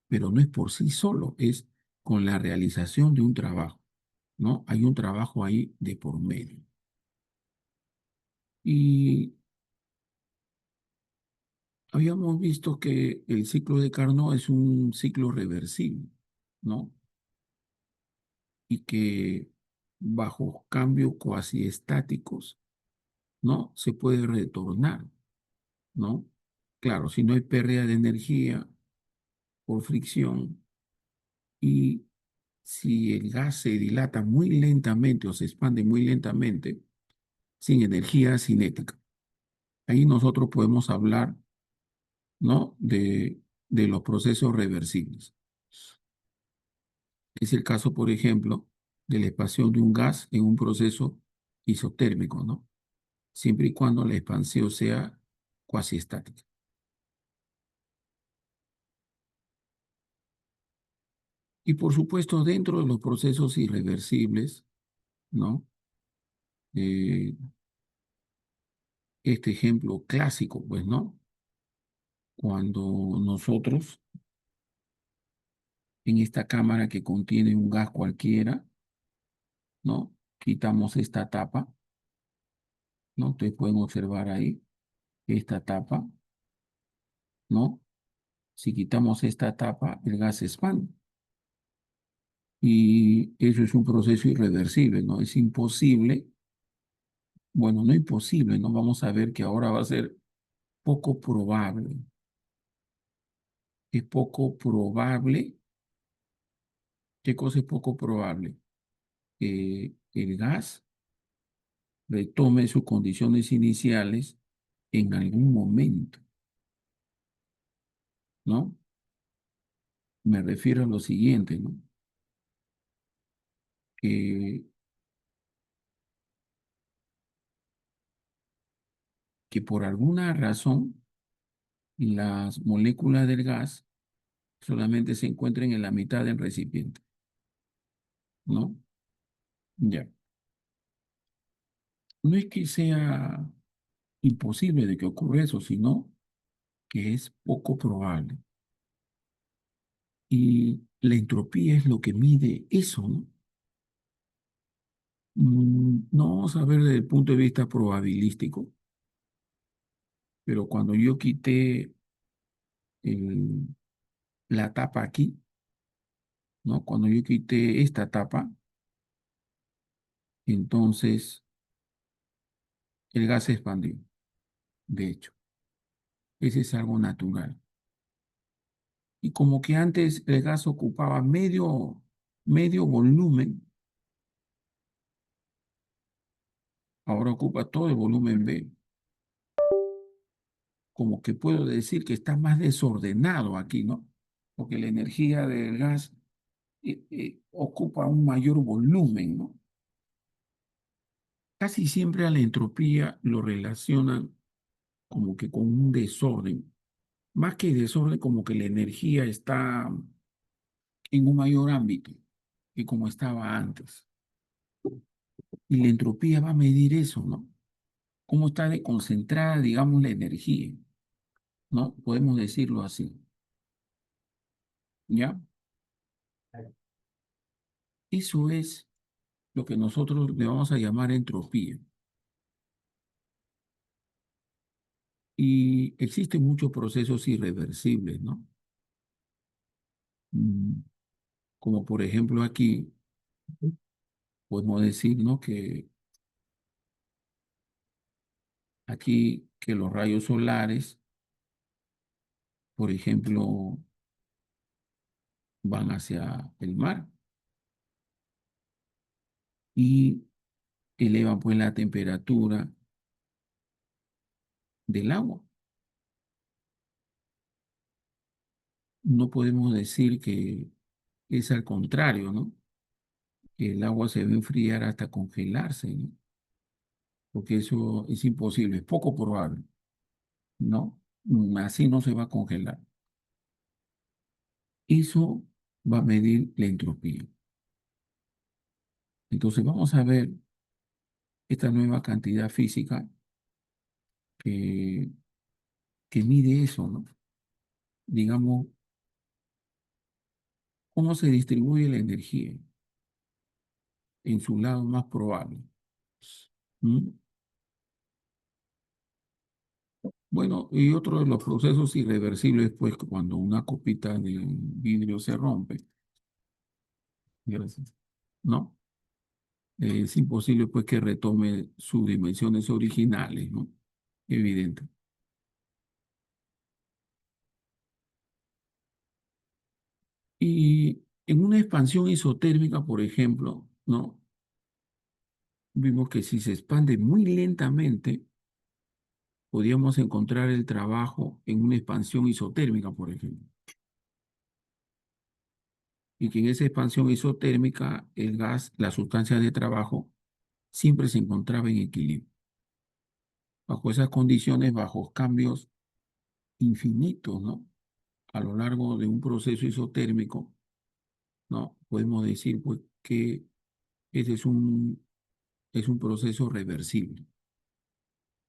pero no es por sí solo, es con la realización de un trabajo, ¿no? Hay un trabajo ahí de por medio. Y habíamos visto que el ciclo de Carnot es un ciclo reversible, ¿no? Y que bajo cambios cuasi estáticos, ¿no? Se puede retornar, ¿no? Claro, si no hay pérdida de energía por fricción y si el gas se dilata muy lentamente o se expande muy lentamente, sin energía cinética. Ahí nosotros podemos hablar, ¿no? De los procesos reversibles. Es el caso, por ejemplo, de la expansión de un gas en un proceso isotérmico, ¿no? Siempre y cuando la expansión sea cuasi estática. Y por supuesto, dentro de los procesos irreversibles, ¿no? Eh, este ejemplo clásico, pues, ¿no? Cuando nosotros en esta cámara que contiene un gas cualquiera, ¿no? Quitamos esta tapa, ¿no? Ustedes pueden observar ahí esta tapa, ¿no? Si quitamos esta tapa, el gas se expande. Y eso es un proceso irreversible, ¿no? Es imposible, bueno, no imposible, ¿no? Vamos a ver que ahora va a ser poco probable. Es poco probable. ¿Qué cosa es poco probable? Que el gas retome sus condiciones iniciales en algún momento, ¿no? Me refiero a lo siguiente, ¿no? Que, que por alguna razón las moléculas del gas solamente se encuentran en la mitad del recipiente, ¿no? Ya. No es que sea imposible de que ocurra eso, sino que es poco probable. Y la entropía es lo que mide eso, ¿no? No vamos a ver desde el punto de vista probabilístico, pero cuando yo quité el- la tapa aquí, ¿no? Cuando yo quité esta tapa, entonces el gas se expandió, de hecho. Ese es algo natural. Y como que antes el gas ocupaba medio volumen, ahora ocupa todo el volumen B. Como que puedo decir que está más desordenado aquí, ¿no? Porque la energía del gas ocupa un mayor volumen, ¿no? Casi siempre a la entropía lo relacionan como que con un desorden. Más que desorden, como que la energía está en un mayor ámbito que como estaba antes. Y la entropía va a medir eso, ¿no? Cómo está de concentrada, digamos, la energía, ¿no? Podemos decirlo así, ¿ya? Eso es lo que nosotros le vamos a llamar entropía. Y existen muchos procesos irreversibles, ¿no? Mm, Como por ejemplo aquí, podemos decir, ¿no? Que aquí que los rayos solares, por ejemplo, van hacia el mar y elevan pues la temperatura del agua. No podemos decir que es al contrario, ¿no? Que el agua se va a enfriar hasta congelarse, ¿no? Porque eso es imposible, es poco probable, ¿no? Así no se va a congelar. Eso va a medir la entropía. Entonces vamos a ver esta nueva cantidad física que, que mide eso, ¿no? Digamos, cómo se distribuye la energía en su lado más probable. ¿Mm? Bueno, y otro de los procesos irreversibles, pues, cuando una copita de vidrio se rompe, gracias, ¿no? Es imposible, pues, que retome sus dimensiones originales, ¿no? Evidente. Y en una expansión isotérmica, por ejemplo, ¿no? Vimos que si se expande muy lentamente, podríamos encontrar el trabajo en una expansión isotérmica, por ejemplo. Y que en esa expansión isotérmica, el gas, la sustancia de trabajo, siempre se encontraba en equilibrio. Bajo esas condiciones, bajo cambios infinitos, ¿no? A lo largo de un proceso isotérmico, ¿no? Podemos decir, pues, que ese es un proceso reversible.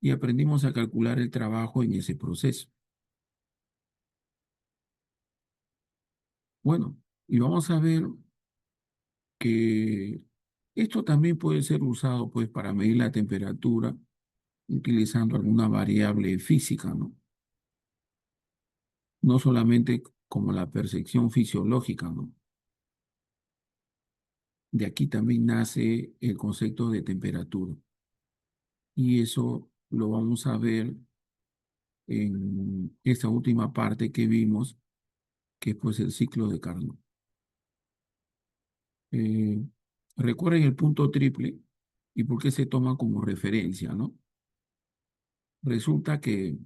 Y aprendimos a calcular el trabajo en ese proceso. Bueno, y vamos a ver que esto también puede ser usado, pues, para medir la temperatura utilizando alguna variable física, ¿no? No solamente como la percepción fisiológica, ¿no? De aquí también nace el concepto de temperatura. Y eso lo vamos a ver en esta última parte que vimos, que es pues el ciclo de Carnot. Eh, Recuerden el punto triple y por qué se toma como referencia, ¿no? Resulta que,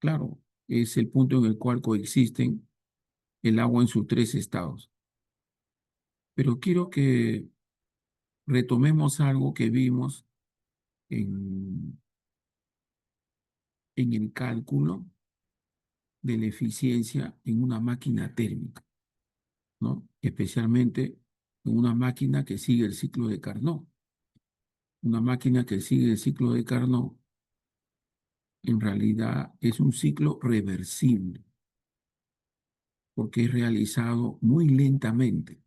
claro, es el punto en el cual coexisten el agua en sus tres estados. Pero quiero que retomemos algo que vimos en, en el cálculo, de la eficiencia en una máquina térmica, ¿no? Especialmente en una máquina que sigue el ciclo de Carnot. Una máquina que sigue el ciclo de Carnot en realidad es un ciclo reversible porque es realizado muy lentamente.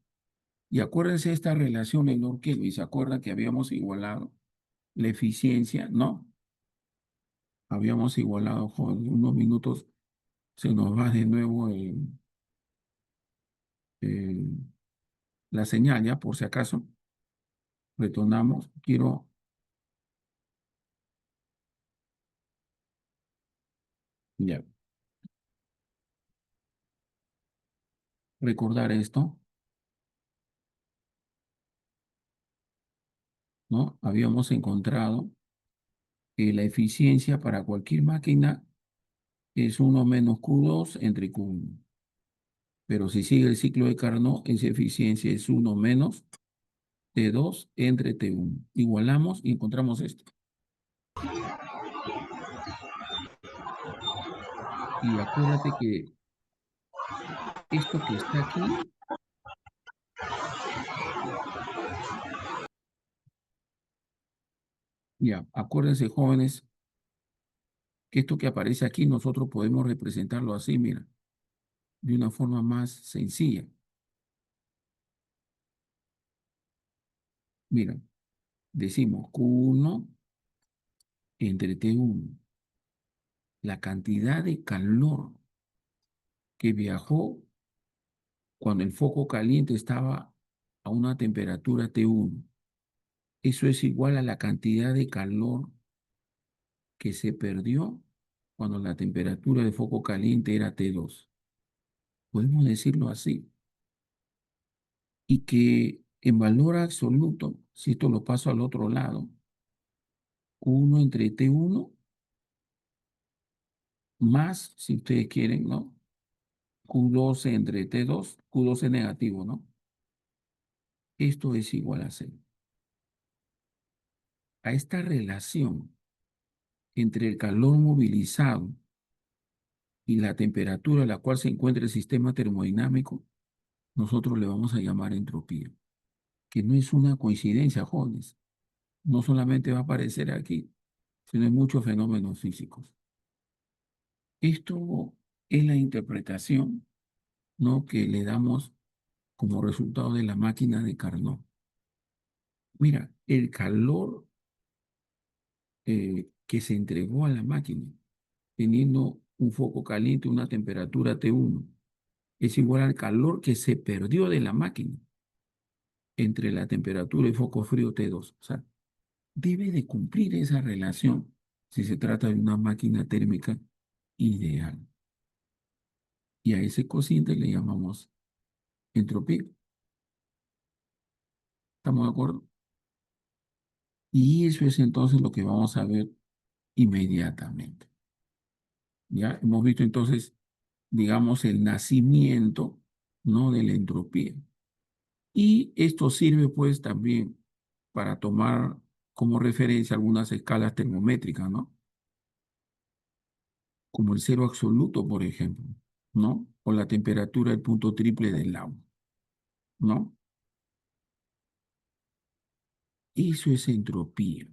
Y acuérdense de esta relación en Kelvin, ¿se acuerda que habíamos igualado la eficiencia? No, habíamos igualado, joder, unos minutos se nos va de nuevo el- la señal, ya por si acaso retornamos. Quiero ya recordar esto, ¿no? Habíamos encontrado que la eficiencia para cualquier máquina es uno menos Q2 entre Q1. Pero si sigue el ciclo de Carnot, esa eficiencia es uno menos T2 entre T1. Igualamos y encontramos esto. Y acuérdate que esto que está aquí, ya, acuérdense jóvenes, que esto que aparece aquí nosotros podemos representarlo así, mira, de una forma más sencilla. Mira, decimos Q1 entre T1, la cantidad de calor que viajó cuando el foco caliente estaba a una temperatura T1. Eso es igual a la cantidad de calor que se perdió cuando la temperatura de foco caliente era T2. Podemos decirlo así. Y que en valor absoluto, si esto lo paso al otro lado, Q1 entre T1 más, si ustedes quieren, ¿no? Q2 entre T2, Q2 es negativo, ¿no? Esto es igual a cero. A esta relación entre el calor movilizado y la temperatura a la cual se encuentra el sistema termodinámico, nosotros le vamos a llamar entropía, que no es una coincidencia, jóvenes. No solamente va a aparecer aquí, sino en muchos fenómenos físicos. Esto es la interpretación, ¿no?, que le damos como resultado de la máquina de Carnot. Mira, el calor que se entregó a la máquina, teniendo un foco caliente, una temperatura T1, es igual al calor que se perdió de la máquina entre la temperatura y foco frío T2. O sea, debe de cumplir esa relación si se trata de una máquina térmica ideal. Y a ese cociente le llamamos entropía. ¿Estamos de acuerdo? Y eso es entonces lo que vamos a ver inmediatamente. Ya hemos visto entonces, digamos, el nacimiento, ¿no?, de la entropía. Y esto sirve pues también para tomar como referencia algunas escalas termométricas, ¿no? Como el cero absoluto, por ejemplo, ¿no? O la temperatura del punto triple del agua, ¿no? Eso es entropía.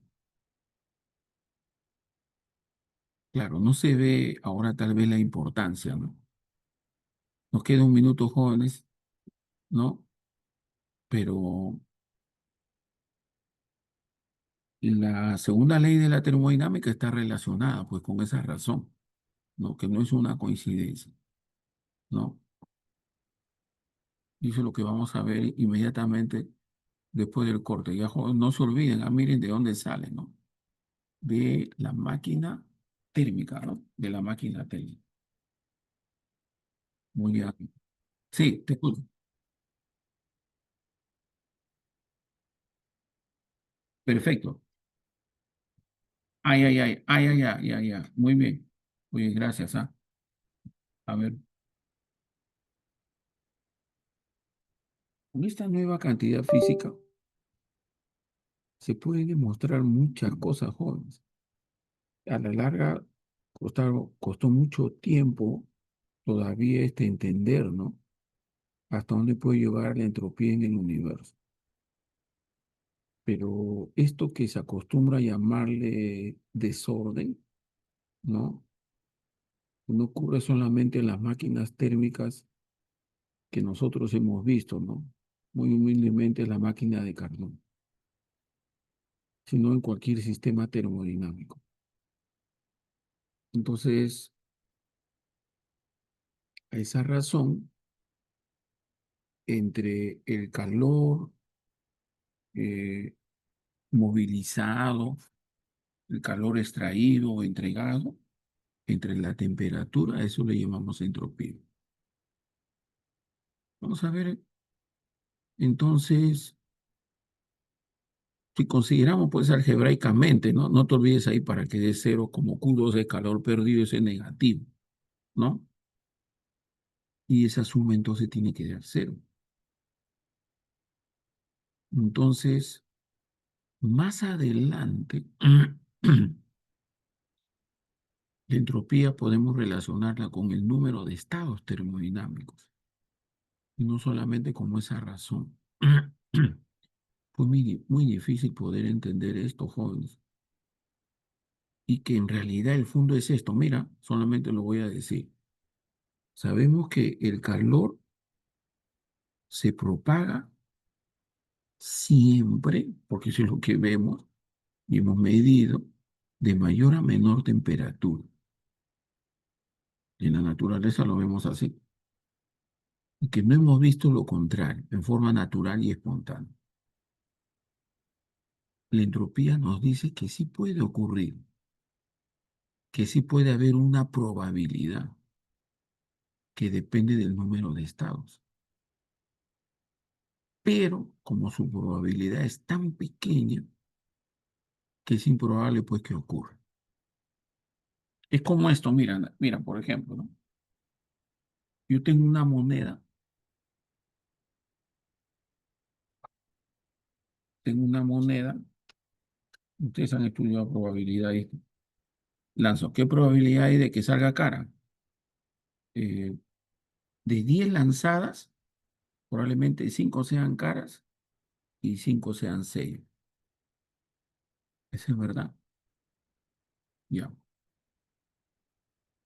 Claro, no se ve ahora tal vez la importancia, ¿no? Nos queda un minuto, jóvenes, ¿no? Pero la segunda ley de la termodinámica está relacionada, pues, con esa razón, ¿no? Que no es una coincidencia, ¿no? Y eso es lo que vamos a ver inmediatamente después del corte. Ya, jóvenes, no se olviden, miren de dónde sale, ¿no? De la máquina térmica, ¿no? De la máquina térmica. Muy bien. Sí, te escucho. Perfecto. Ay, ay, ay, ay, ay, ay, ay, ay. Muy bien. Muy bien, gracias, ¿ah? A ver, con esta nueva cantidad física se puede demostrar muchas cosas, jóvenes. A la larga costó mucho tiempo, todavía entender, ¿no? Hasta dónde puede llegar la entropía en el universo. Pero esto que se acostumbra a llamarle desorden, ¿no? No ocurre solamente en las máquinas térmicas que nosotros hemos visto, ¿no? Muy humildemente la máquina de carbón, sino en cualquier sistema termodinámico. Entonces, a esa razón, entre el calor eh, movilizado, el calor extraído o entregado, entre la temperatura, a eso le llamamos entropía. Vamos a ver, entonces, si consideramos pues algebraicamente, ¿no? No te olvides ahí para que dé cero como Q2 de calor perdido, ese negativo, ¿no? Y esa suma entonces tiene que dar cero. Entonces, más adelante, la entropía podemos relacionarla con el número de estados termodinámicos, y no solamente como esa razón. Fue muy difícil poder entender esto, jóvenes, y que en realidad el fondo es esto. Mira, solamente lo voy a decir. Sabemos que el calor se propaga siempre, porque eso es lo que vemos y hemos medido, de mayor a menor temperatura. En la naturaleza lo vemos así. Y que no hemos visto lo contrario, en forma natural y espontánea. La entropía nos dice que sí puede ocurrir, que sí puede haber una probabilidad que depende del número de estados. Pero como su probabilidad es tan pequeña, que es improbable pues que ocurra. Es como esto, mira, mira, por ejemplo, ¿no? Yo tengo una moneda, ustedes han estudiado probabilidades, lanzo, ¿qué probabilidad hay de que salga cara? Eh, de 10 lanzadas, probablemente 5 sean caras y 5 sean sellos. Eso es verdad. Ya.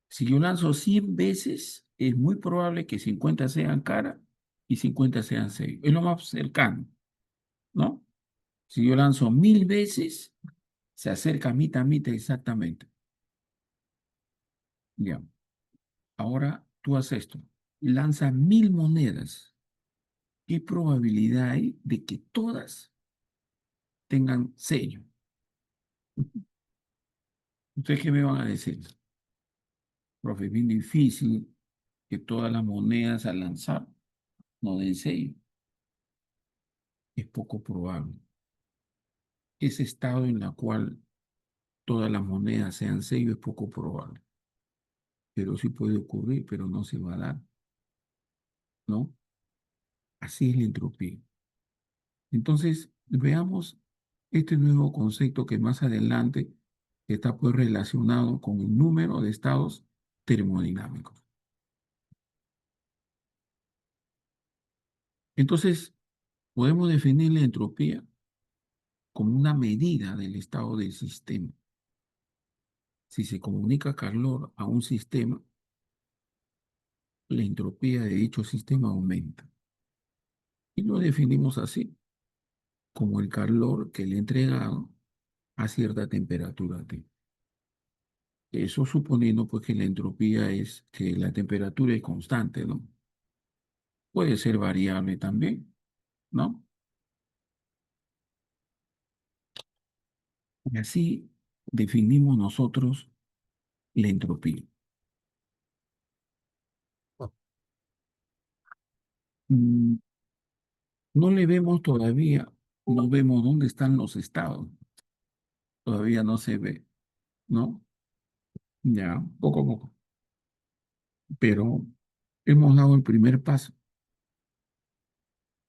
Si yo lanzo 100 veces, es muy probable que 50 sean caras y 50 sean sellos. Es lo más cercano, ¿no? Si yo lanzo 1000 veces, se acerca a mitad exactamente. Ya. Ahora tú haces esto. Lanza 1000 monedas. ¿Qué probabilidad hay de que todas tengan sello? ¿Ustedes qué me van a decir? Profe, es bien difícil que todas las monedas al lanzar no den sello. Es poco probable. Ese estado en el cual todas las monedas sean sello es poco probable. Pero sí puede ocurrir, pero no se va a dar, ¿no? Así es la entropía. Entonces, veamos este nuevo concepto que más adelante está pues relacionado con el número de estados termodinámicos. Entonces, podemos definir la entropía como una medida del estado del sistema. Si se comunica calor a un sistema, la entropía de dicho sistema aumenta. Y lo definimos así, como el calor que le he entregado a cierta temperatura T. Eso suponiendo pues que la entropía es que la temperatura es constante, ¿no? Puede ser variable también, ¿no? Y así definimos nosotros la entropía. Mm, No le vemos todavía, no vemos dónde están los estados, todavía no se ve, ¿no? Ya, poco a poco. Pero hemos dado el primer paso.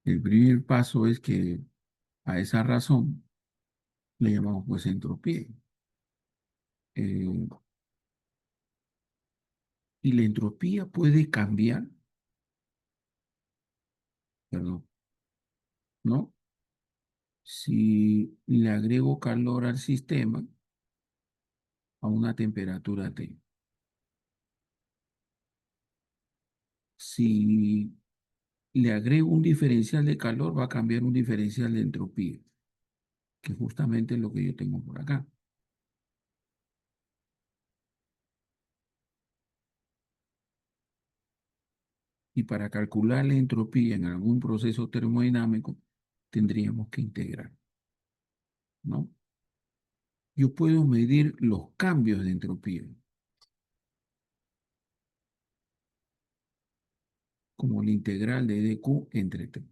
El primer paso es que a esa razón le llamamos pues entropía. Eh, Y la entropía puede cambiar, perdón, ¿no? Si le agrego calor al sistema a una temperatura T. Si le agrego un diferencial de calor, va a cambiar un diferencial de entropía, que justamente es lo que yo tengo por acá. Y para calcular la entropía en algún proceso termodinámico, tendríamos que integrar, ¿no? Yo puedo medir los cambios de entropía, como la integral de dq entre t.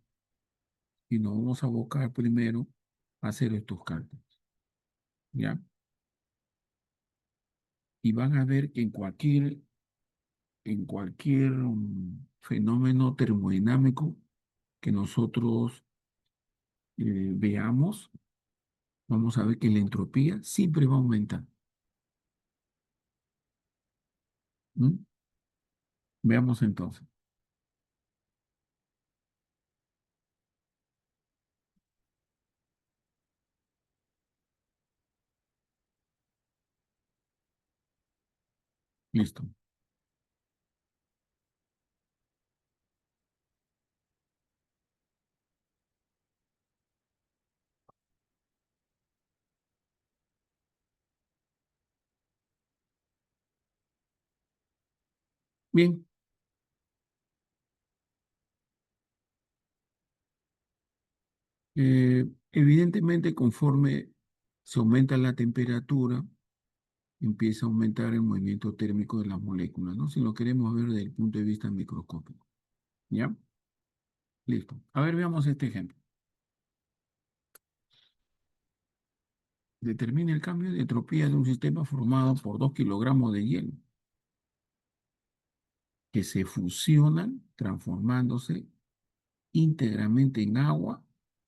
Y nos vamos a abocar primero a hacer estos cálculos, ¿ya? Y van a ver que en cualquier fenómeno termodinámico que nosotros veamos, vamos a ver que la entropía siempre va a aumentar. ¿Mm? Veamos entonces. Listo. Bien, evidentemente conforme se aumenta la temperatura, empieza a aumentar el movimiento térmico de las moléculas, ¿no? Si lo queremos ver desde el punto de vista microscópico. ¿Ya? Listo. A ver, veamos este ejemplo. Determina el cambio de entropía de un sistema formado por 2 kilogramos de hielo que se fusionan transformándose íntegramente en agua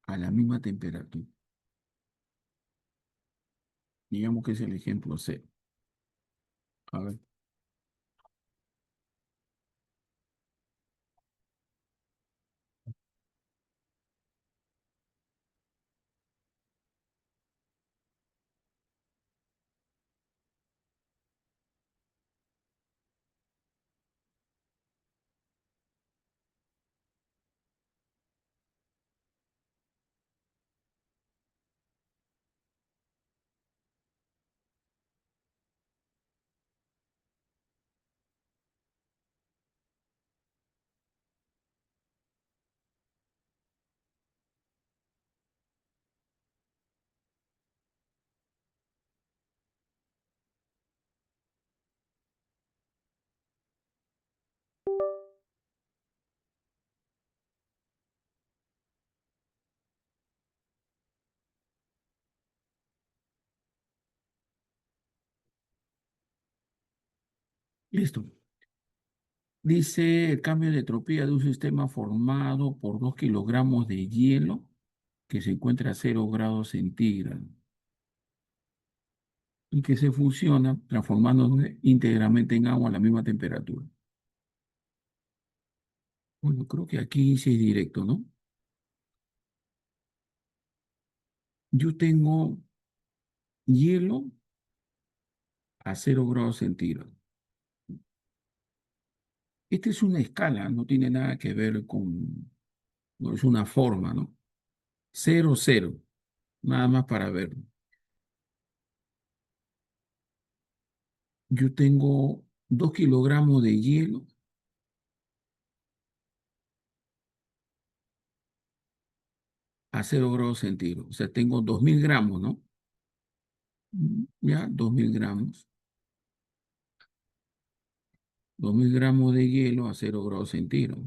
a la misma temperatura. Digamos que es el ejemplo C. A ver, listo. Dice el cambio de entropía de un sistema formado por 2 kilogramos de hielo que se encuentra a 0 grados centígrados y que se fusiona transformándose íntegramente en agua a la misma temperatura. Bueno, creo que aquí sí es directo, ¿no? Yo tengo hielo a 0 grados centígrados. Esta es una escala, no tiene nada que ver con, no es una forma, ¿no? Cero, cero, nada más para verlo. Yo tengo 2 kilogramos de hielo a 0 grados centígrados. O sea, tengo 2000 gramos, ¿no? Ya, 2000 gramos. 2000 gramos de hielo a 0 grados centígrados.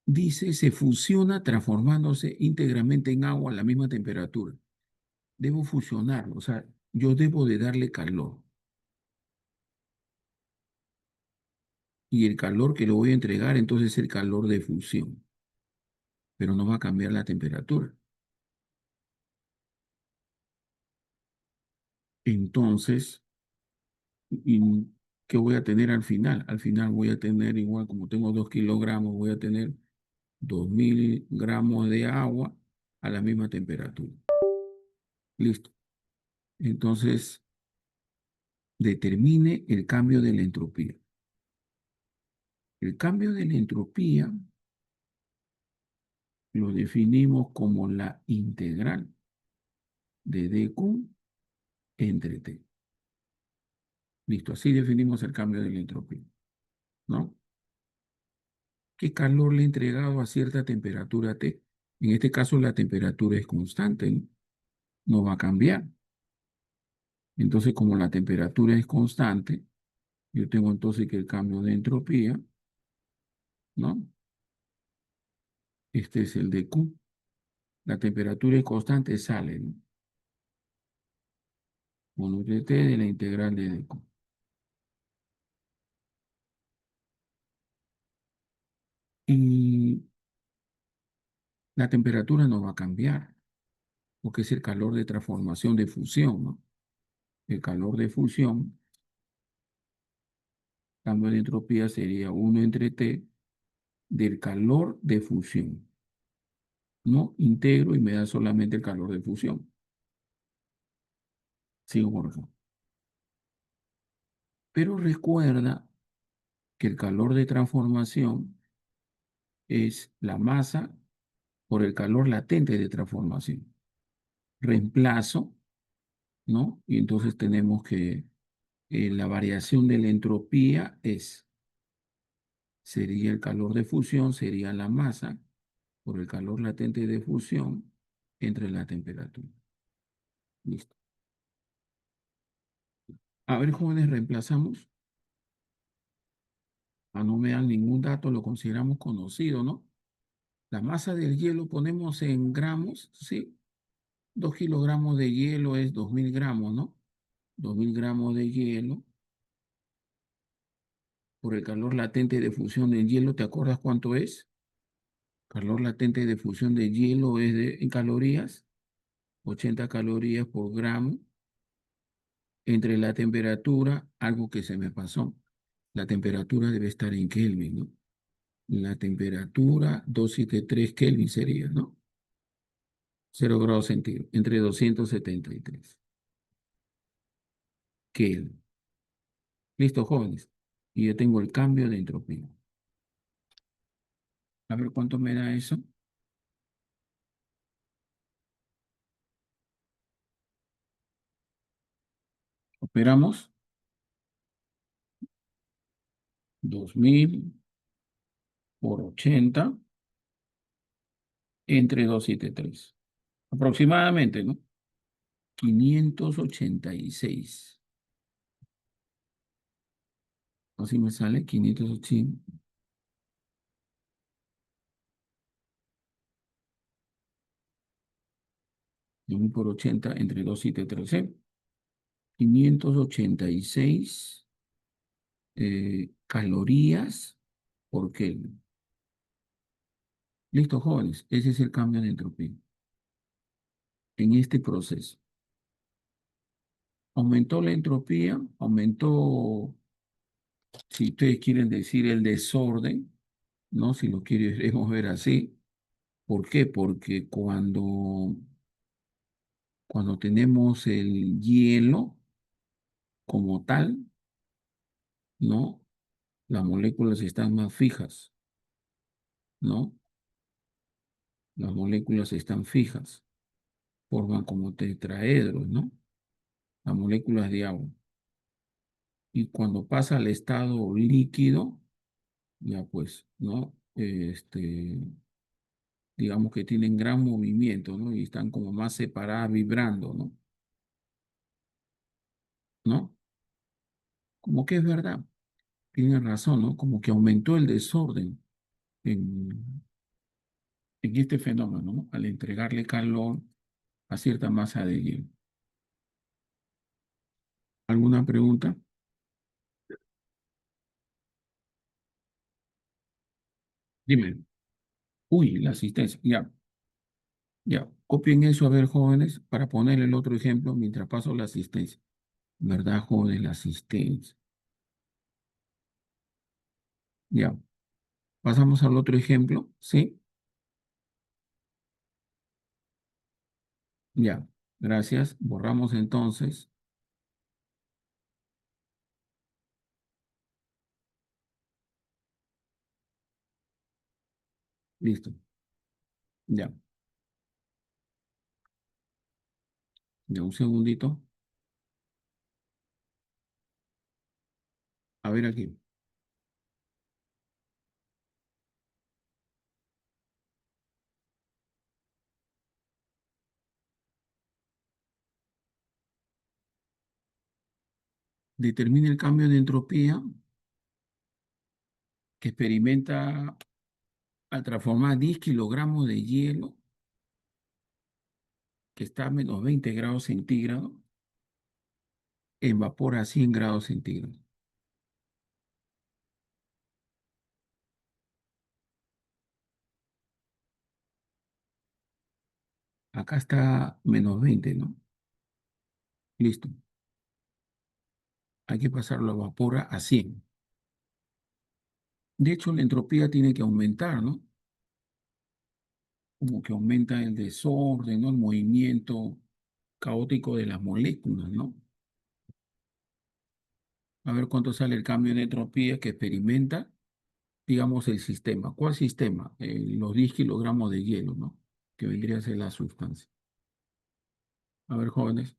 Dice, se fusiona transformándose íntegramente en agua a la misma temperatura. Debo fusionarlo, o sea, yo debo de darle calor. Y el calor que le voy a entregar, entonces es el calor de fusión, pero no va a cambiar la temperatura. Entonces, ¿Y qué voy a tener al final? Al final voy a tener igual, como tengo 2 kilogramos, voy a tener 2000 gramos de agua a la misma temperatura. Listo. Entonces, determine el cambio de la entropía. El cambio de la entropía lo definimos como la integral de dQ entre T. Listo, así definimos el cambio de la entropía, ¿no? ¿Qué calor le he entregado a cierta temperatura T? En este caso la temperatura es constante, ¿no? No va a cambiar. Entonces, como la temperatura es constante, yo tengo entonces que el cambio de entropía, ¿no? Este es el de Q. La temperatura es constante, sale, ¿no? 1 de T de la integral de dQ. Y la temperatura no va a cambiar, porque es el calor de transformación de fusión, ¿no? El calor de fusión, cambio de entropía sería 1 entre T del calor de fusión, ¿no? Integro y me da solamente el calor de fusión. Sigo por acá. Pero recuerda que el calor de transformación es la masa por el calor latente de transformación. Reemplazo, ¿no? Y entonces tenemos que la variación de la entropía sería el calor de fusión, sería la masa por el calor latente de fusión entre la temperatura. Listo. A ver, jóvenes, reemplazamos. No me dan ningún dato, lo consideramos conocido, ¿no? La masa del hielo ponemos en gramos, ¿sí? 2 kilogramos de hielo es 2000 gramos, ¿no? 2000 gramos de hielo por el calor latente de fusión del hielo. ¿Te acuerdas cuánto es? Calor latente de fusión del hielo es en calorías, 80 calorías por gramo. Entre la temperatura, algo que se me pasó. La temperatura debe estar en Kelvin, ¿no? La temperatura 273 Kelvin sería, ¿no? 0 grados centígrados, entre 273 Kelvin. Listo, jóvenes. Y yo tengo el cambio de entropía. A ver cuánto me da eso. Operamos 2000 por 80 entre 273. Aproximadamente, ¿no? 586. Así me sale 580. 2000 por 80 entre 273. 586 calorías por Kelvin. Listo, jóvenes. Ese es el cambio de entropía en este proceso. Aumentó la entropía, aumentó, si ustedes quieren decir, el desorden, ¿no? Si lo queremos ver así. ¿Por qué? Porque cuando tenemos el hielo como tal, ¿no? Las moléculas están más fijas, ¿no? Las moléculas están fijas, forman como tetraedros, ¿no? Las moléculas de agua. Y cuando pasa al estado líquido, ya pues, ¿no? Digamos que tienen gran movimiento, ¿no? Y están como más separadas, vibrando, ¿no? ¿No? Como que es verdad, tienen razón, ¿no? Como que aumentó el desorden en, en este fenómeno, ¿no? Al entregarle calor a cierta masa de hielo. ¿Alguna pregunta? Dime. Uy, la asistencia. Ya, ya. Copien eso a ver, jóvenes, para poner el otro ejemplo mientras paso la asistencia. ¿verdad, jóvenes? La asistencia. Ya. Pasamos al otro ejemplo, ¿sí? Ya. Gracias. Borramos entonces. Listo. Ya. Ya un segundito. A ver aquí. Determina el cambio de entropía que experimenta al transformar 10 kilogramos de hielo que está a menos 20 grados centígrados en vapor a 100 grados centígrados. Acá está menos 20, ¿no? Listo. Hay que pasarlo a vapor a 100. De hecho, la entropía tiene que aumentar, ¿no? Como que aumenta el desorden, ¿no? El movimiento caótico de las moléculas, ¿no? A ver cuánto sale el cambio de entropía que experimenta, digamos, el sistema. ¿Cuál sistema? Los 10 kilogramos de hielo, ¿no? Que vendría a ser la sustancia. A ver, jóvenes.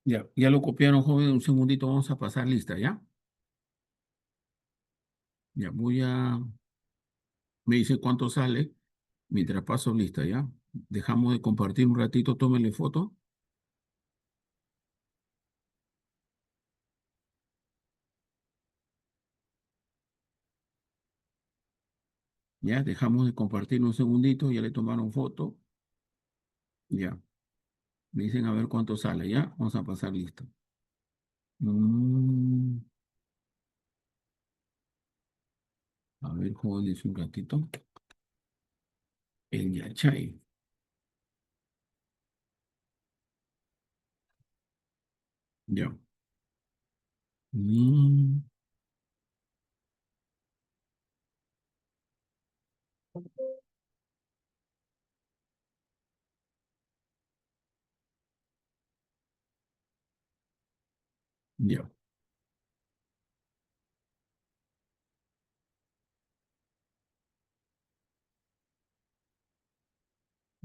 Ya, ya lo copiaron, jóvenes. Un segundito, vamos a pasar lista, ¿ya? Ya, me dice cuánto sale mientras paso lista, ¿ya? Dejamos de compartir un ratito, tómenle foto. Ya, dejamos de compartir un segundito, ya le tomaron foto. Ya, me dicen a ver cuánto sale, ¿ya? Vamos a pasar lista. Mm, a ver, jóvenes, un ratito. El Yachay. Ya. Mm, ya.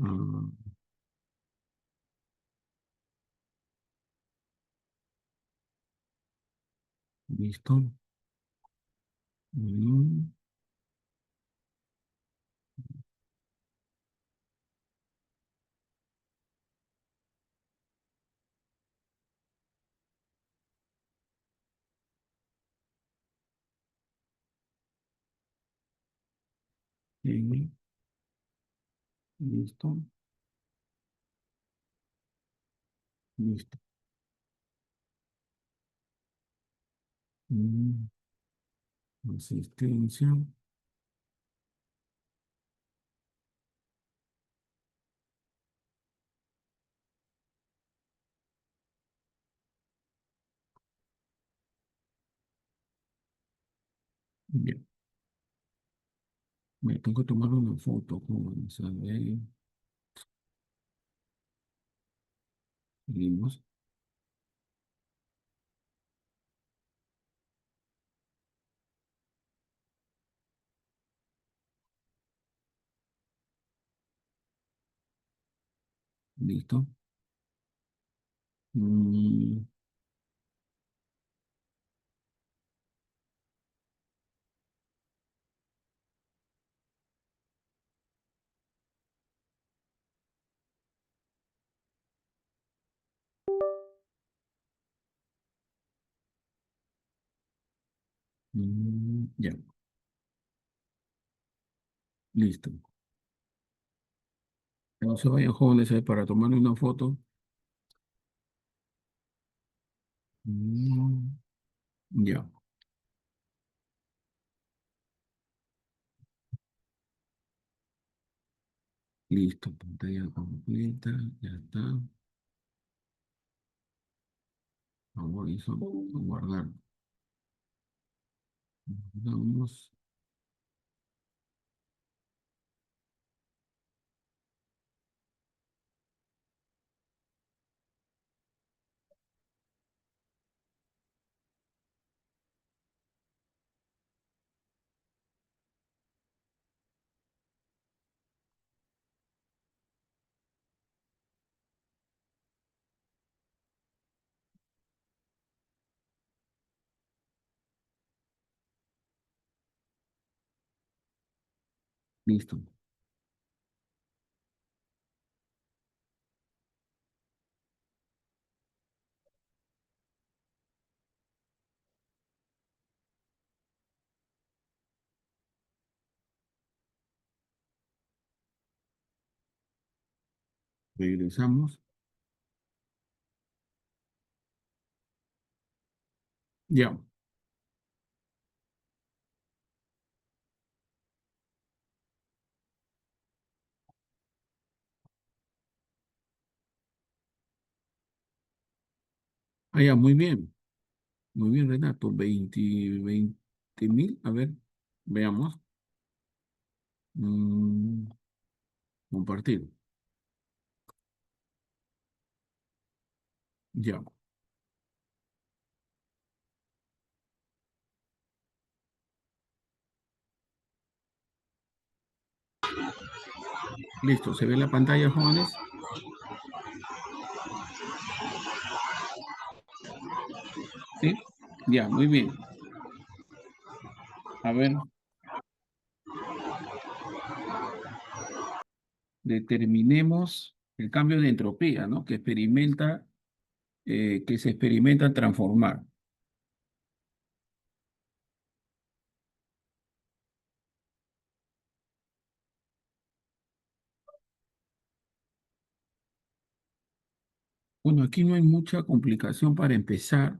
Ah, listo. Mm, bien, listo. Listo. Mm, asistencia. Bien. Me tengo que tomar una foto, jóvenes. A ver, seguimos. Listo. Mm, Ya, listo. No se vayan jóvenes para tomarle una foto. Mm, ya, listo. Pantalla completa, ya está. Favorizo, guardar. Vamos, listo. Regresamos. Ya. Ah, ya, muy bien. Muy bien, Renato. 20.000. A ver, veamos. Mm, compartir. Ya. Listo. ¿Se ve la pantalla, jóvenes? Sí. Ya, muy bien. A ver, determinemos el cambio de entropía, ¿no? Que se experimenta al transformar. Bueno, aquí no hay mucha complicación para empezar,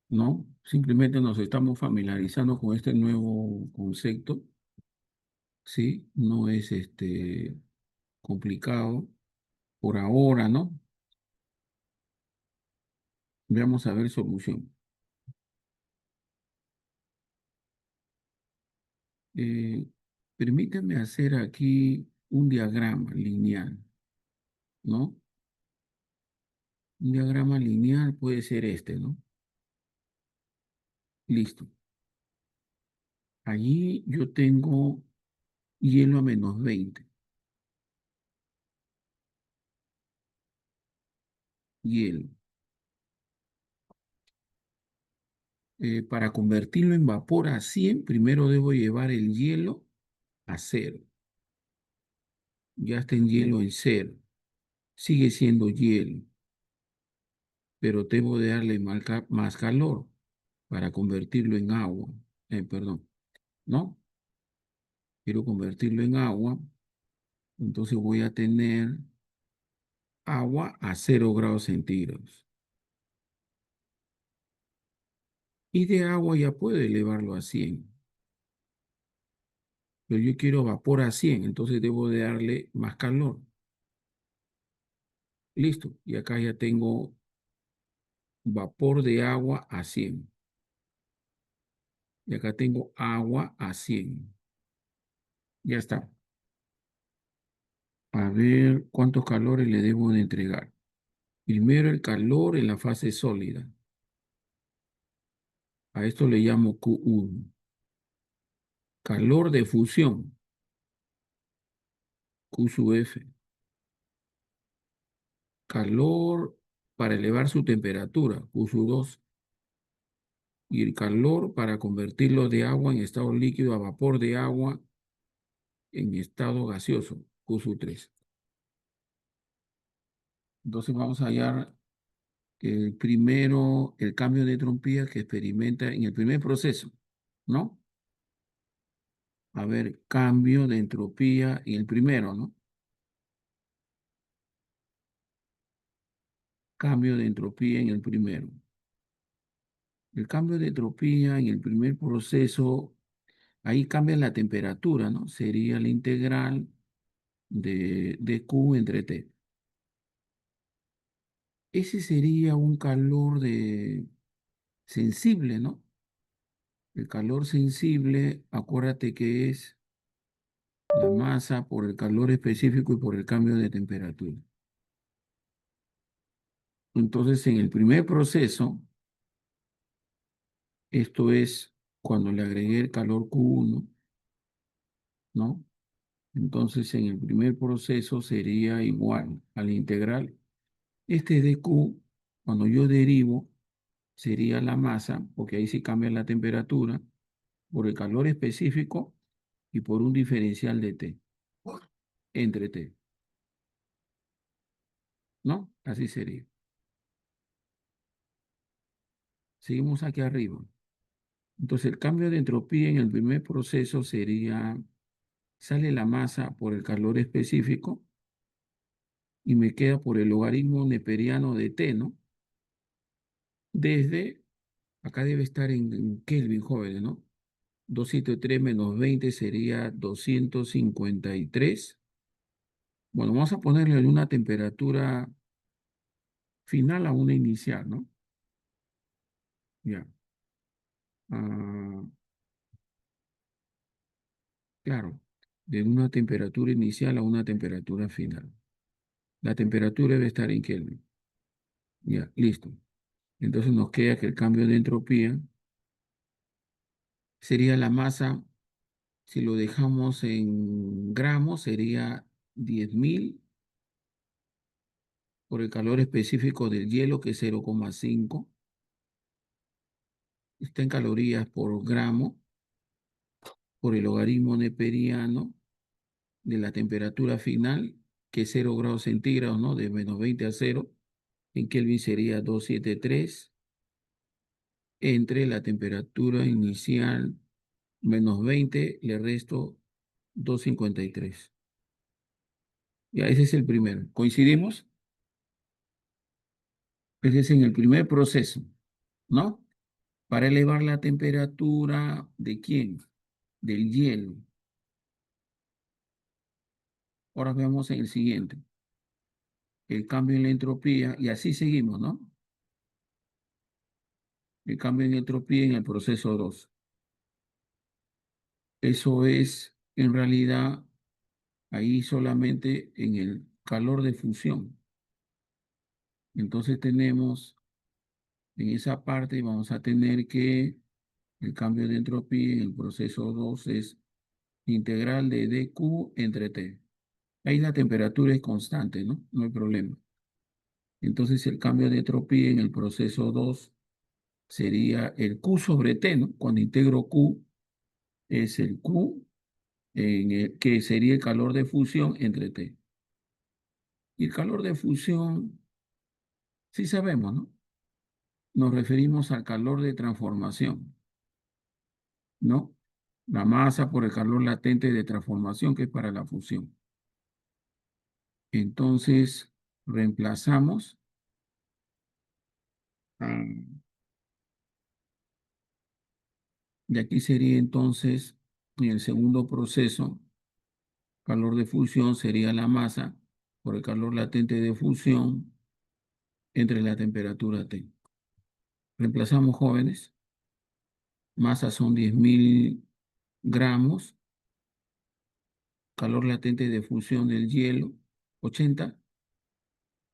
¿no? Simplemente nos estamos familiarizando con este nuevo concepto, ¿sí? No es complicado por ahora, ¿no? Veamos a ver solución. Eh, permítame hacer aquí un diagrama lineal, ¿no? Un diagrama lineal puede ser este, ¿no? Listo. Allí yo tengo hielo a -20. Hielo. Para convertirlo en vapor a 100, primero debo llevar el hielo a cero. Ya está en hielo en cero. Sigue siendo hielo, pero debo de darle más calor para convertirlo en agua. Perdón, ¿no? Quiero convertirlo en agua, entonces voy a tener agua a 0 °C. Y de agua ya puedo elevarlo a 100. Pero yo quiero vapor a 100, entonces debo de darle más calor. Listo, y acá ya tengo vapor de agua a 100. Y acá tengo agua a 100. Ya está. A ver cuántos calores le debo de entregar. Primero el calor en la fase sólida. A esto le llamo Q1. Calor de fusión, Q sub F. Calor para elevar su temperatura, Q sub 2. Y el calor para convertirlo de agua en estado líquido a vapor de agua en estado gaseoso, Q sub 3. Entonces vamos a hallar el cambio de entropía que experimenta en el primer proceso. ¿no? A ver, cambio de entropía y el primero, ¿no? Cambio de entropía en el primero. El cambio de entropía en el primer proceso, ahí cambia la temperatura, ¿no? Sería la integral de Q entre T. Ese sería un calor sensible, ¿no? El calor sensible, acuérdate que es la masa por el calor específico y por el cambio de temperatura. Entonces, en el primer proceso, esto es cuando le agregué el calor Q1, ¿no? Entonces, en el primer proceso sería igual a la integral. Este de Q, cuando yo derivo, sería la masa, porque ahí sí cambia la temperatura, por el calor específico y por un diferencial de T, entre T, ¿no? Así sería. Seguimos aquí arriba. Entonces, el cambio de entropía en el primer proceso sería, sale la masa por el calor específico y me queda por el logaritmo neperiano de T, ¿no? Desde, acá debe estar en Kelvin, jóvenes, ¿no? 273 menos 20 sería 253. Bueno, vamos a ponerle una temperatura final a una inicial, ¿no? Ya. Ah, claro, de una temperatura inicial a una temperatura final. La temperatura debe estar en Kelvin. Ya, listo. Entonces nos queda que el cambio de entropía sería la masa, si lo dejamos en gramos, sería 10.000 por el calor específico del hielo, que es 0,5. Está en calorías por gramo, por el logaritmo neperiano de la temperatura final, que es 0 grados centígrados, ¿no? De menos 20 a 0. En Kelvin sería 273 entre la temperatura inicial menos 20, le resto 253. Ya, ese es el primero. ¿Coincidimos? Ese es en el primer proceso, ¿no? Para elevar la temperatura ¿de quién? Del hielo. Ahora vemos en el siguiente. El cambio en la entropía, y así seguimos, ¿no? El cambio en entropía en el proceso 2. Eso es, en realidad, ahí solamente en el calor de fusión. Entonces tenemos en esa parte, vamos a tener que el cambio de entropía en el proceso 2 es integral de dQ entre T. Ahí la temperatura es constante, ¿no? No hay problema. Entonces el cambio de entropía en el proceso 2 sería el Q sobre T, ¿no? Cuando integro Q es el Q que sería el calor de fusión entre T. Y el calor de fusión, sí sabemos, ¿no? Nos referimos al calor de transformación, ¿no? La masa por el calor latente de transformación, que es para la fusión. Entonces, reemplazamos. De aquí sería entonces, en el segundo proceso, calor de fusión sería la masa por el calor latente de fusión entre la temperatura T. Reemplazamos, jóvenes. Masa son 10.000 gramos. Calor latente de fusión del hielo, 80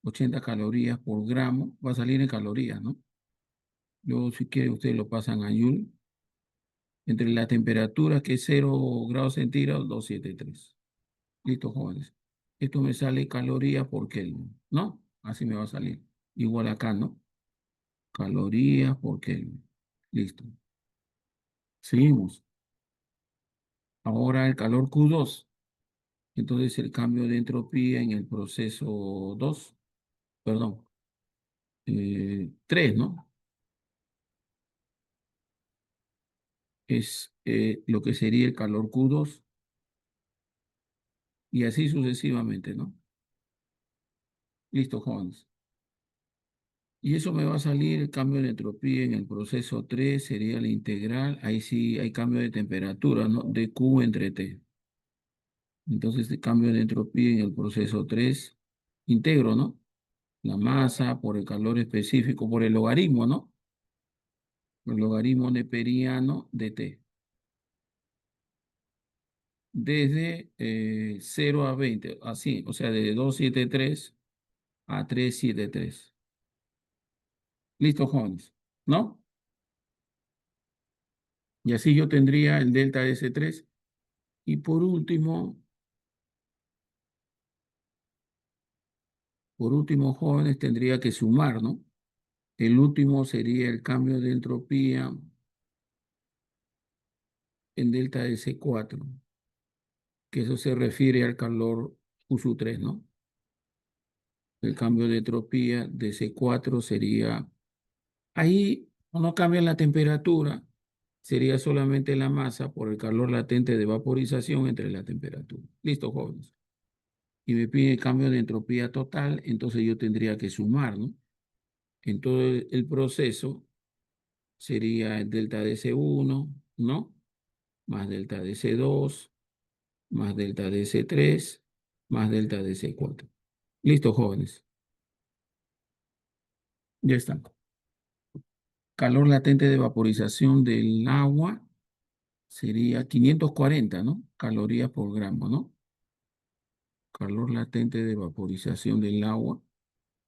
80 calorías por gramo. Va a salir en calorías, ¿no? Luego, si quiere, ustedes lo pasan a Joule. Entre la temperatura, que es 0 grados centígrados, 273. Listo, jóvenes. Esto me sale calorías por Kelvin, ¿no? Así me va a salir. Igual acá, ¿no? Calorías por Kelvin. Listo. Seguimos. Ahora el calor Q2. Entonces el cambio de entropía en el proceso 2, perdón, 3, ¿no? es lo que sería el calor Q2 y así sucesivamente, ¿no? Listo, jóvenes. Y eso me va a salir el cambio de entropía en el proceso 3 sería la integral. Ahí sí hay cambio de temperatura, ¿no? De Q entre T. Entonces, el cambio de entropía en el proceso 3 integro, ¿no? La masa por el calor específico, por el logaritmo, ¿no? El logaritmo neperiano de T. Desde 0 a 20, así, o sea, desde 273 a 373. Listo, jóvenes, ¿no? Y así yo tendría el delta S3. Y por último, jóvenes, tendría que sumar, ¿no? El último sería el cambio de entropía en delta S4, que eso se refiere al calor U3, ¿no? El cambio de entropía de C4 sería, ahí no cambia la temperatura, sería solamente la masa por el calor latente de vaporización entre la temperatura. Listo, jóvenes. Y me pide el cambio de entropía total, entonces yo tendría que sumar, ¿no? En todo el proceso sería el delta de C1, ¿no? Más delta de C2, más delta de C3, más delta de C4. Listo, jóvenes. Ya está. Calor latente de vaporización del agua sería 540, ¿no? Calorías por gramo, ¿no? Calor latente de vaporización del agua,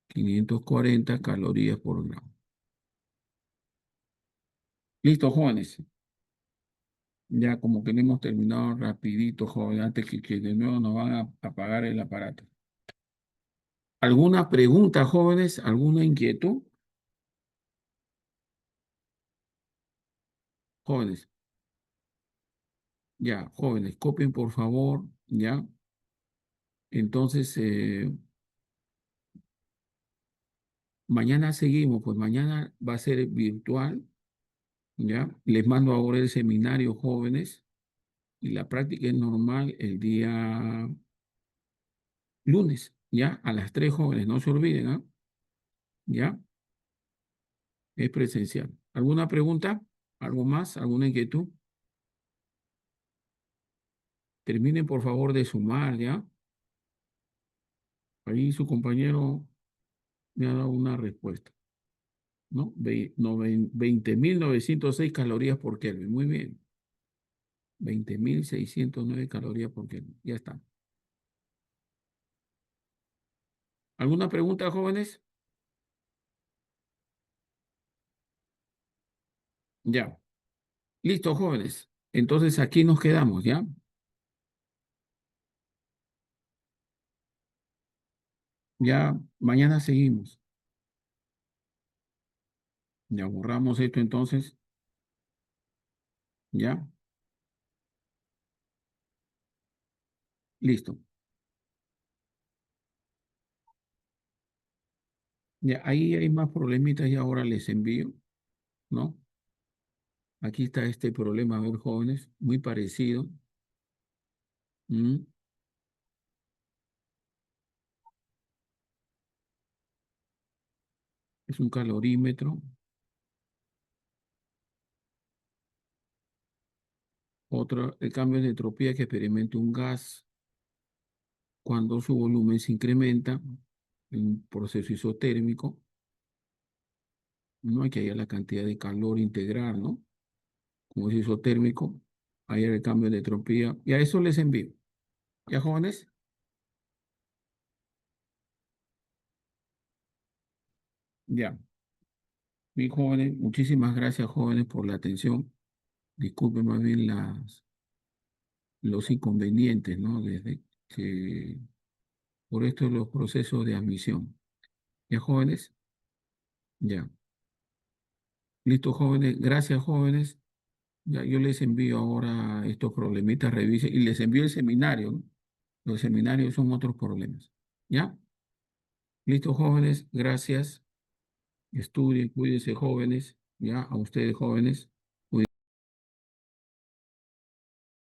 540 calorías por gramo. Listo, jóvenes. Ya como que no hemos terminado rapidito, jóvenes, antes que de nuevo nos van a apagar el aparato. ¿Alguna pregunta, jóvenes? ¿Alguna inquietud? Jóvenes, ya, jóvenes, copien por favor, ya. Entonces, mañana seguimos, pues mañana va a ser virtual, ya. Les mando ahora el seminario, jóvenes, y la práctica es normal el día lunes, ya, a las 3, jóvenes, no se olviden, ¿ah? Ya, es presencial. ¿Alguna pregunta? ¿Algo más? ¿Alguna inquietud? Terminen, por favor, de sumar, ¿ya? Ahí su compañero me ha dado una respuesta, ¿no? 20.906 calorías por Kelvin. Muy bien. 20.609 calorías por Kelvin. Ya está. ¿Alguna pregunta, jóvenes? Ya. Listo, jóvenes. Entonces aquí nos quedamos, ¿ya? Ya mañana seguimos. Ya borramos esto entonces. ¿Ya? Listo. Ya, ahí hay más problemitas y ahora les envío, ¿no? Aquí está este problema, a ver, jóvenes, muy parecido. ¿Mm? Es un calorímetro. Otro, el cambio de entropía que experimenta un gas cuando su volumen se incrementa en un proceso isotérmico, ¿no? Hay que hallar la cantidad de calor integral, ¿no? Como es isotérmico, hallar el cambio de entropía. Y a eso les envío. ¿Ya, jóvenes? Ya. Bien, jóvenes, muchísimas gracias, jóvenes, por la atención. Disculpen más bien los inconvenientes, ¿no? Desde que por esto los procesos de admisión. ¿Ya, jóvenes? Ya. Listo, jóvenes. Gracias, jóvenes. Ya, yo les envío ahora estos problemitas, revisen y les envío el seminario, ¿no? Los seminarios son otros problemas. ¿Ya? Listo, jóvenes. Gracias. Estudien, cuídense, jóvenes. Ya, a ustedes, jóvenes.